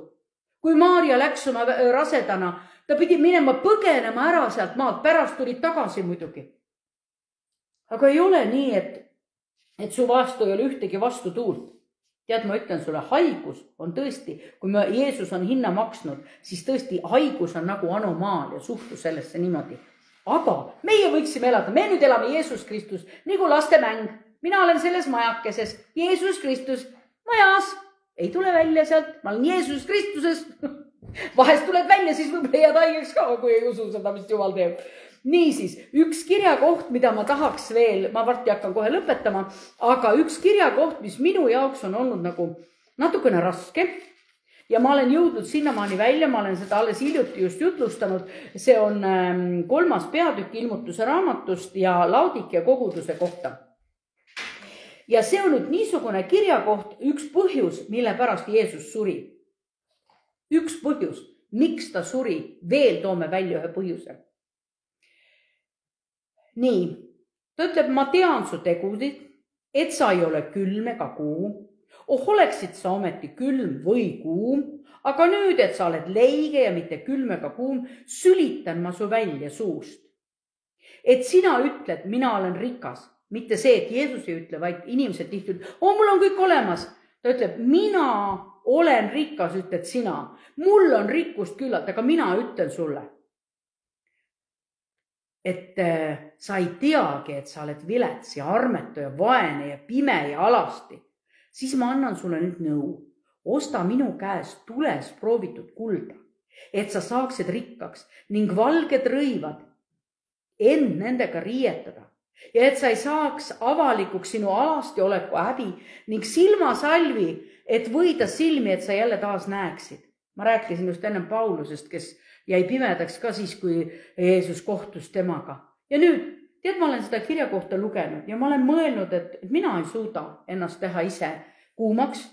Kui Maarja läks oma rasedana, ta pidi minema põgenema ära sealt maalt, pärast tulid tagasi muidugi. Aga ei ole nii, et su vastu ei ole ühtegi vastu tuult. Tead, ma ütlen sulle, haigus on tõesti, kui Jeesus on hinna maksnud, siis tõesti haigus on nagu anomaal ja suhtu sellesse niimoodi. Aga meie võiksime elada, me nüüd elame Jeesus Kristus, nagu laste mäng. Mina olen selles majakeses, Jeesus Kristus majas. Ei tule välja sealt, ma olen Jeesus Kristuses. Vahest tuled välja, siis võib leiad haigeks ka, kui ei usu seda, mis Jumal teeb. Niisiis, üks kirjakoht, mida ma tahaks veel, ma varsti hakkan kohe lõpetama, aga üks kirjakoht, mis minu jaoks on olnud nagu natukene raske ja ma olen jõudnud sinnamaani välja, ma olen seda alles hiljuti just jutlustanud. See on 3. peatükk Ilmutuse raamatust ja Laodikia koguduse kohta. Ja see on nüüd niisugune kirjakoht, üks põhjus, mille pärast Jeesus suri. Üks põhjus, miks ta suri, veel toome välja ühe põhjuse. Nii, ta ütleb, ma tean su tegusid, et sa ei ole külm ega kuum. Oleksid sa ometi külm või kuum, aga nüüd, et sa oled leige ja mitte külm ega kuum, sülitan ma su välja suust. Et sina ütled, mina olen rikas, mitte see, et Jeesus ei ütle, vaid inimesed tihti ütleb, mul on kõik olemas. Ta ütleb, mina olen rikas, ütled sina. Mul on rikkust küllalt, aga mina ütlen sulle, et sa ei teagi, et sa oled vilets ja armetu ja vaene ja pime ja alasti. Siis ma annan sulle nüüd nõu. Osta minu käest tules proovitud kulda, et sa saaksid rikkaks ning valged rõivad end nendega riietada. Ja et sa ei saaks avalikuks sinu alasti oleku häbi ning silmasalvi, et võida silmi, et sa jälle taas näeksid. Ma rääkisin just ennem Paulusest, kes jäi pimedaks ka siis, kui Jeesus kohtus temaga. Ja nüüd, tead, ma olen seda kirja kohta lugenud ja ma olen mõelnud, et mina ei suuda ennast teha ise kuumaks,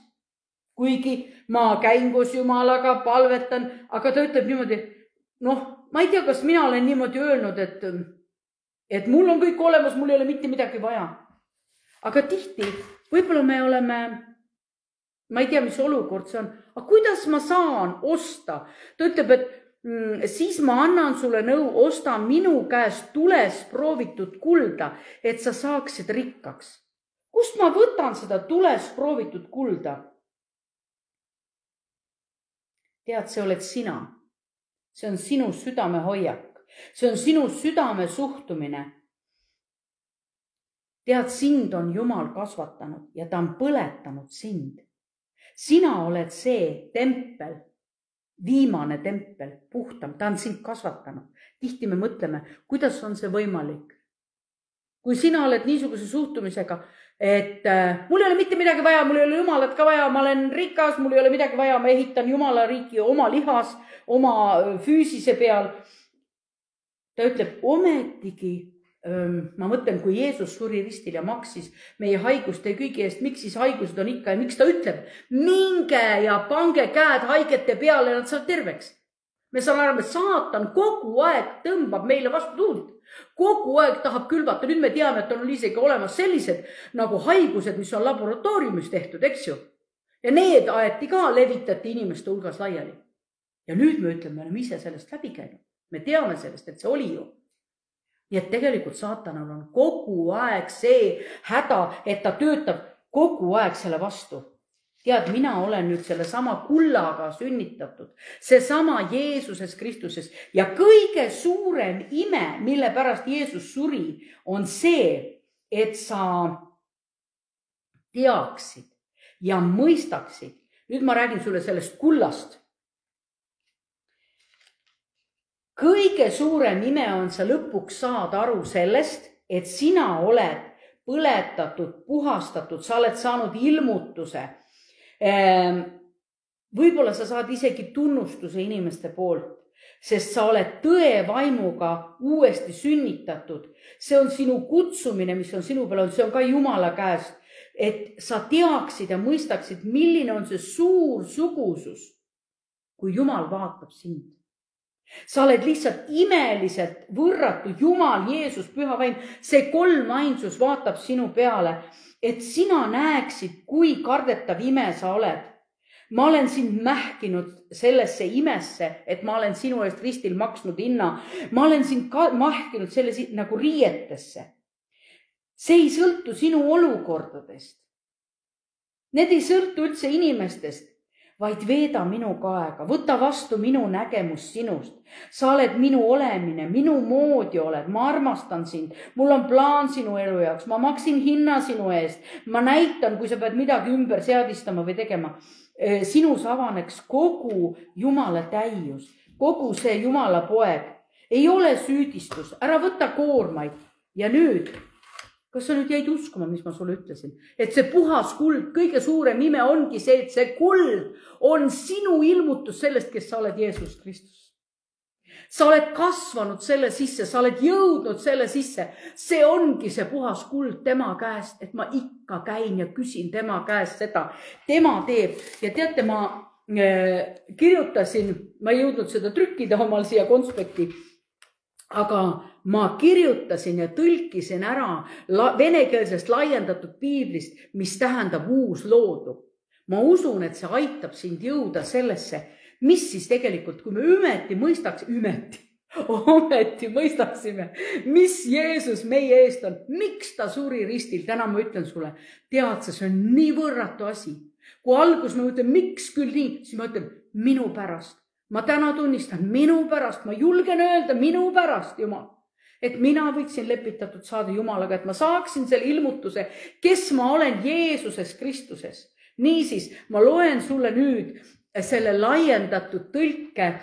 kuigi ma käin koos Jumalaga, palvetan, aga ta ütleb niimoodi, ma ei tea, kas mina olen niimoodi öelnud, et mul on kõik olemas, mul ei ole mitte midagi vaja. Aga tihti, võib-olla me oleme, ma ei tea, mis olukord see on, aga kuidas ma saan osta? Ta ütleb, et siis ma annan sulle nõu, osta minu käest tules proovitud kulda, et sa saaksid rikkaks. Kust ma võtan seda tules proovitud kulda? Tead, see oled sina. See on sinu südame hoiak. See on sinu südame suhtumine. Tead, sind on Jumal kasvatanud ja ta on põletanud sind. Sina oled see tempel, viimane tempel, puhtam, ta on sind kasvatanud. Tihti me mõtleme, kuidas on see võimalik. Kui sina oled niisuguse suhtumisega, et mul ei ole mitte midagi vaja, mul ei ole Jumalat ka vaja, ma olen rikas, mul ei ole midagi vaja, ma ehitan Jumala riiki oma lihas, oma füüsise peal. Ta ütleb, ometigi, ma mõtlen, kui Jeesus suri ristil ja maksis meie haiguste kõigi eest, miks siis haigused on ikka ja miks ta ütleb, minge ja pange käed haigete peale, nad saavad terveks. Me saame aru, et saatan kogu aeg tõmbab meile vastu tuult. Kogu aeg tahab külvata. Nüüd me teame, et on isegi olemas sellised nagu haigused, mis on laboratooriumis tehtud, eks ju. Ja need aeti ka, levitati inimeste hulgas laiali. Ja nüüd me ütleme, me oleme ise sellest läbi käinud. Me teame sellest, et see oli ju. Nii et tegelikult saatanal on kogu aeg see häda, et ta töötab kogu aeg selle vastu. Tead, mina olen nüüd selle sama kullaga sünnitatud, see sama Jeesuses Kristuses ja kõige suurem ime, mille pärast Jeesus suri, on see, et sa teaksid ja mõistaksid. Nüüd ma räägin sulle sellest kullast. Kõige suurem ime on sa lõpuks saad aru sellest, et sina oled põletatud, puhastatud, sa oled saanud ilmutuse. Võib-olla sa saad isegi tunnustuse inimeste poolt, sest sa oled tõe vaimuga uuesti sünnitatud. See on sinu kutsumine, mis on sinu peal, see on ka Jumala käest, et sa teaksid ja mõistaksid, milline on see suur sugusus, kui Jumal vaatab sind. Sa oled lihtsalt imeliselt võrratud Jumal, Jeesus, Püha Vaim. See kolmainsus vaatab sinu peale, et sina näeksid, kui kardetav ime sa oled. Ma olen sind mähkinud sellesse imesse, et ma olen sinu eest ristil maksnud hinna. Ma olen sind mähkinud selle nagu riietesse. See ei sõltu sinu olukordadest. Need ei sõltu üldse inimestest, vaid veeda minuga aega. Võta vastu minu nägemus sinust. Sa oled minu olemine, minu moodi oled. Ma armastan sind. Mul on plaan sinu elu jaoks. Ma maksin hinna sinu eest. Ma näitan, kui sa pead midagi ümber seadistama või tegema. Sinus avaneks kogu Jumala täius. Kogu see Jumala poeg. Ei ole süüdistus. Ära võta koormaid. Ja nüüd Kas sa nüüd jäid uskuma, mis ma sulle ütlesin? Et see puhas kuld, kõige suurem ime ongi see, et see kuld on sinu ilmutus sellest, kes sa oled Jeesus Kristus. Sa oled kasvanud selle sisse, sa oled jõudnud selle sisse. See ongi see puhas kuld tema käest, et ma ikka käin ja küsin tema käest seda. Tema teeb. Ja teate, ma kirjutasin, ma ei jõudnud seda trükkida omal siia konspekti, aga ma kirjutasin ja tõlkisin ära venekeelsest laiendatud piiblist, mis tähendab uus loodu. Ma usun, et see aitab sind jõuda sellesse, mis siis tegelikult, kui me ometi mõistaksime, mis Jeesus meie eest on, miks ta suri ristil. Täna ma ütlen sulle, tead, see on nii võrratu asi. Kui algus ma ütlen, miks küll nii, siis ma ütlen minu pärast. Ma täna tunnistan minu pärast, ma julgen öelda minu pärast, Jumal. Et mina võiksin lepitatud saada Jumalaga, et ma saaksin selle ilmutuse, kes ma olen Jeesuses Kristuses. Niisiis, ma loen sulle nüüd selle laiendatud tõlke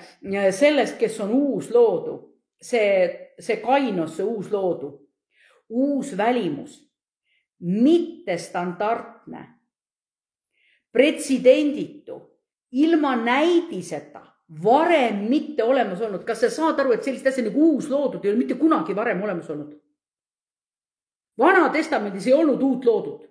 sellest, kes on uus loodu. See Kainos, see uus loodu. Uus välimus. Mitte standardne. Pretsedenditu. Ilma näidiseta. Varem mitte olemas olnud. Kas sa saad aru, et sellist asja nagu uus loodud ei ole mitte kunagi varem olemas olnud? Vana testamendis ei olnud uut loodud.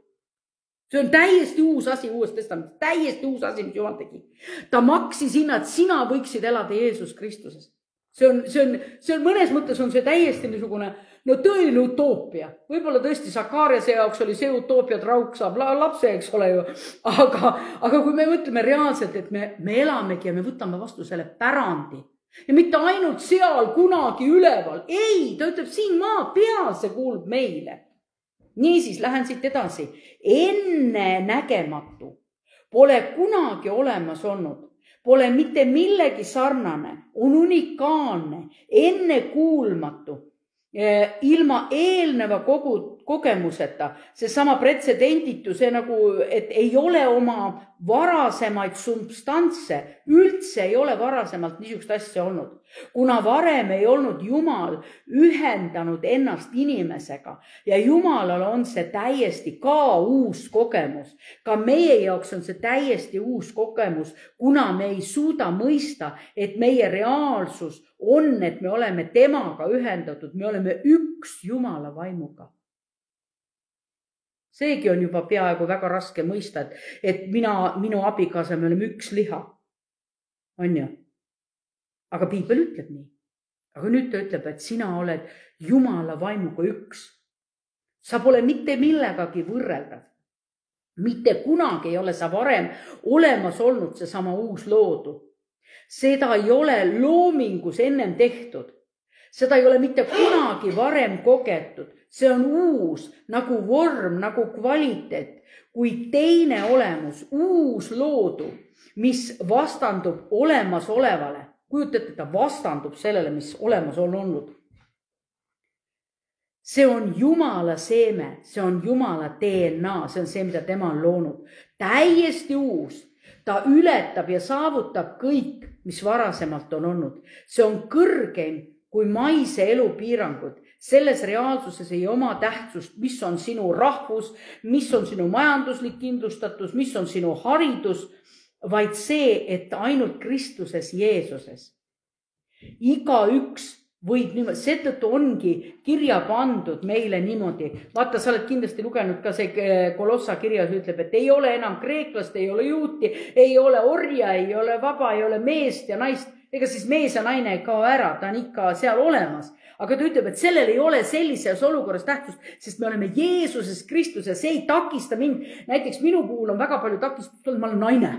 See on täiesti uus asi uues testamendis. Täiesti uus asi, mis Jumal tegi. Ta maksis hinna, et sina võiksid elada Jeesus Kristuses. See on mõnes mõttes on see täiesti niisugune, tõeline utoopia. Võib-olla tõesti Sakariase jaoks oli see utoopia, et rauk saab lapse, eks ole ju. Aga kui me mõtleme reaalselt, et me elamegi ja me võtame vastu selle pärandi. Ja mitte ainult seal kunagi üleval. Ei, ta ütleb siin maa peal, see kuulub meile. Niisiis, lähen siit edasi. Enne nägematu pole kunagi olemas olnud. Pole mitte millegi sarnane, on unikaalne, enne kuulmatu, ilma eelneva kogemuseta. See sama pretsedenditu, see nagu, et ei ole oma varasemaid substantse, üldse ei ole varasemalt niisugust asja olnud. Kuna varem ei olnud Jumal ühendanud ennast inimesega ja Jumalal on see täiesti ka uus kogemus. Ka meie jaoks on see täiesti uus kogemus, kuna me ei suuda mõista, et meie reaalsus on, et me oleme temaga ühendatud, me oleme üks Jumala vaimuga. Seegi on juba peaaegu väga raske mõista, et minu abikaasa, me oleme üks liha. On ju? Aga piibel ütleb nii. Aga nüüd ta ütleb, et sina oled Jumala vaimuga üks. Sa pole mitte millegagi võrreldav. Mitte kunagi ei ole sa varem olemas olnud see sama uus loodu. Seda ei ole loomingus ennem tehtud. Seda ei ole mitte kunagi varem kogetud. See on uus, nagu vorm, nagu kvaliteet, kui teine olemus, uus loodu, mis vastandub olemasolevale. Kujutate, ta vastandub sellele, mis olemas on olnud. See on Jumala seeme, see on Jumala DNA, see on see, mida tema on loonud. Täiesti uus. Ta ületab ja saavutab kõik, mis varasemalt on olnud. See on kõrgeim kui maise elu piirangud. Selles reaalsuses ei oma tähtsust, mis on sinu rahvus, mis on sinu majanduslik kindlustatus, mis on sinu haridus, vaid see, et ainult Kristuses Jeesuses. Iga üks võib niimoodi, seetõttu ongi kirja pandud meile niimoodi. Vaata, sa oled kindlasti lugenud ka see Kolossa kirjas ütleb, et ei ole enam kreeklast, ei ole juuti, ei ole orja, ei ole vaba, ei ole meest ja naist. Ega siis mees ja naine ei kao ära, ta on ikka seal olemas. Aga ta ütleb, et sellel ei ole sellises olukorras tähtsust, sest me oleme Jeesuses Kristus ja see ei takista mind. Näiteks minu puhul on väga palju takistust, ma olen naine.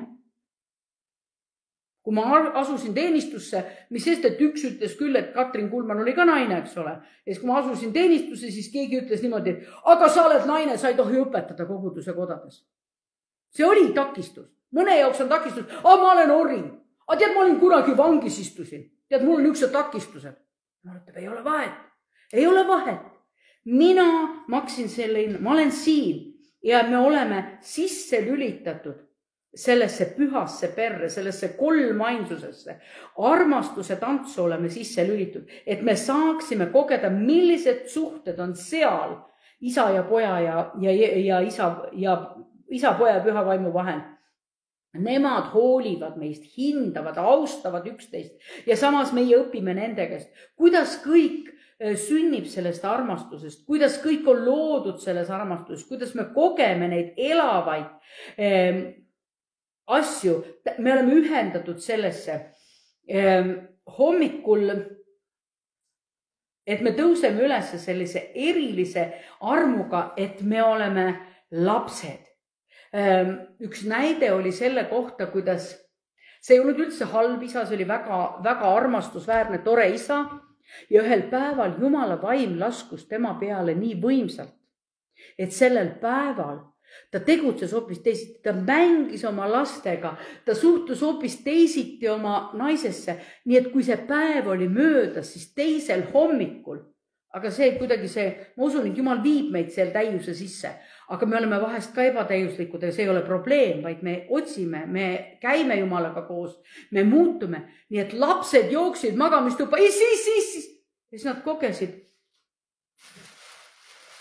Kui ma asusin teenistusse, mis sest, et üks ütles küll, et Katrin Kulman oli ka naine, eks ole. Ja siis kui ma asusin teenistusse, siis keegi ütles niimoodi, et aga sa oled naine, sa ei tohi õpetada koguduse kodades. See oli takistus. Mõne jaoks on takistus, ma olen ori. Tead, ma olin kunagi vangis istusin. Tead, mul on niisugused takistused. Ma ütleb, ei ole vahet. Ei ole vahet. Mina maksin selle hinna. Ma olen siin ja me oleme sisse lülitatud sellesse pühasse perre, sellesse kolmainsusesse. Armastuse tantsu oleme sisse lülitud, et me saaksime kogeda, millised suhted on seal isa ja poja ja isa, poja ja püha vaimu vahel. Nemad hoolivad meist, hindavad, austavad üksteist ja samas meie õpime nende käest, kuidas kõik sünnib sellest armastusest, kuidas kõik on loodud selles armastuses, kuidas me kogeme neid elavaid asju. Me oleme ühendatud sellesse hommikul, et me tõuseme üles sellise erilise armuga, et me oleme lapsed. Üks näide oli selle kohta, kuidas see ei olnud üldse halb isa, see oli väga, väga armastusväärne, tore isa ja ühel päeval Jumala vaim laskus tema peale nii võimsalt, et sellel päeval ta tegutses hoopis teisiti, ta mängis oma lastega, ta suhtus hoopis teisiti oma naisesse, nii et kui see päev oli möödas, siis teisel hommikul, aga see kuidagi ma usun, et Jumal viib meid seal täiuse sisse, aga me oleme vahest ka ebatäiuslikud ja see ei ole probleem, vaid me otsime, me käime Jumalaga koos, me muutume, nii et lapsed jooksid magamistuppa, ja siis nad kogesid,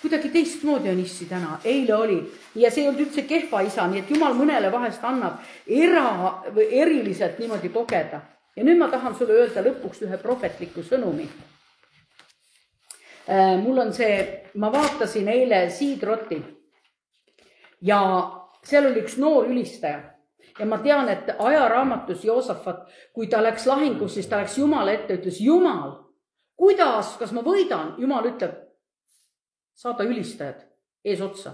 kuidagi teistmoodi on issi täna, eile oli ja see ei olnud üldse kehva isa, nii et Jumal mõnele vahest annab eriliselt niimoodi kogeda. Ja nüüd ma tahan sulle öelda lõpuks ühe prohvetliku sõnumi. Mul on ma vaatasin eile Siidrotti ja seal oli üks noor ülistaja ja ma tean, et ajaraamatus Joosafat, kui ta läks lahingus, siis ta läks Jumala ette, ütles Jumal, kuidas, kas ma võidan? Jumal ütleb, saada ülistajad ees otsa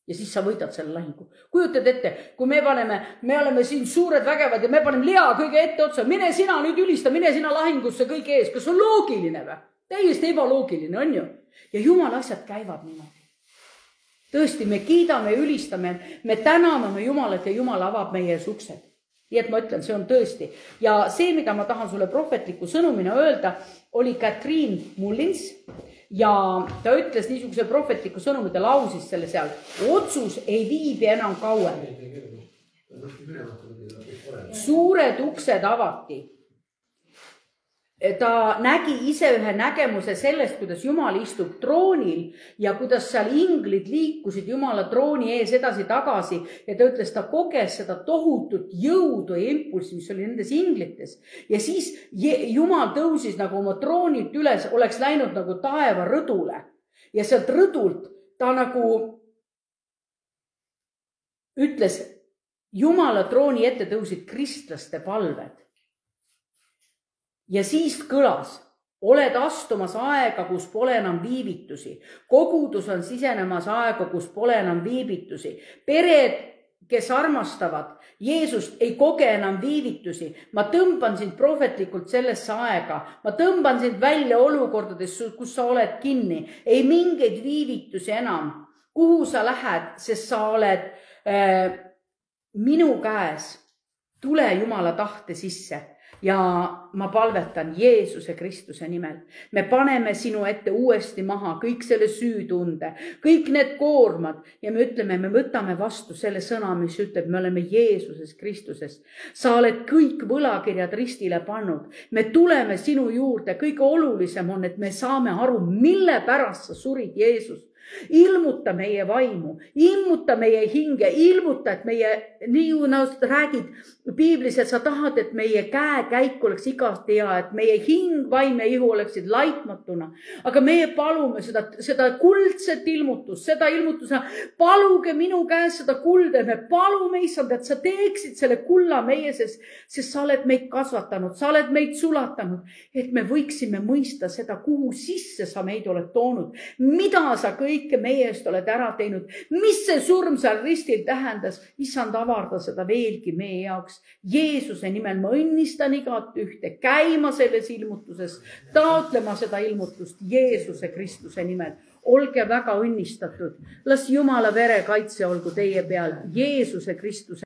ja siis sa võidad selle lahingu. Kujutad ette, kui me oleme siin suured vägevad ja me paneme Lea kõige ette otsa, mine sina nüüd ülista, mine sina lahingusse kõige ees. Kas on loogiline või? Täiesti ebaloogiline on ju. Ja Jumala asjad käivad niimoodi. Tõesti, me kiidame ja ülistame, me täname Jumalat ja Jumal avab meie ees uksed. Nii et ma ütlen, see on tõesti. Ja see, mida ma tahan sulle prohvetliku sõnumina öelda, oli Catherine Mullins. Ja ta ütles niisuguse prohvetliku sõnumi, ta lausis selle seal. Otsus ei viibi enam kauem. Suured uksed avati. Ta nägi ise ühe nägemuse sellest, kuidas Jumal istub troonil ja kuidas seal inglid liikusid Jumala trooni ees edasi-tagasi. Ja ta ütles, ta koges seda tohutut jõudu ja impulsi, mis oli nendes inglites. Ja siis Jumal tõusis nagu oma troonilt üles, oleks läinud nagu taeva rõdule. Ja sealt rõdult ta nagu ütles, Jumala trooni ette tõusid kristlaste palved. Ja siis kõlas, oled astumas aega, kus pole enam viivitusi. Kogudus on sisenemas aega, kus pole enam viivitusi. Pered, kes armastavad Jeesust, ei koge enam viivitusi. Ma tõmban sind prohvetlikult sellesse aega. Ma tõmban sind välja olukordades, kus sa oled kinni. Ei mingeid viivitusi enam. Kuhu sa lähed, sest sa oled minu käes. Tule Jumala tahte sisse. Ja ma palvetan Jeesuse Kristuse nimel. Me paneme sinu ette uuesti maha kõik selle süütunde, kõik need koormad ja me ütleme, me võtame vastu selle sõna, mis ütleb, me oleme Jeesuses Kristuses. Sa oled kõik võlakirjad ristile pannud. Me tuleme sinu juurde. Kõige olulisem on, et me saame aru, mille pärast sa surid Jeesus. Ilmuta meie vaimu, ilmuta meie hinge, ilmuta, et meie, nii räägid Piiblis, et sa tahad, et meie käekäik oleks igati hea, et meie hing, vaim ja ihu oleksid laitmatuna. Aga meie palume seda kuldset ilmutust, seda ilmutuse, paluge minu käes seda kulda, me palume, issand, et sa teeksid selle kulla meie, sest sa oled meid kasvatanud, sa oled meid sulatanud, et me võiksime mõista seda, kuhu sisse sa meid oled toonud, mida sa kõike meie eest oled ära teinud, mis see surm seal ristil tähendas, issand, avarda seda veelgi meie jaoks. Jeesuse nimel ma õnnistan igat ühte, käima selles ilmutuses, taotlema seda ilmutust Jeesuse Kristuse nimel. Olge väga õnnistatud. Las Jumala vere kaitse olgu teie peal Jeesuse Kristuse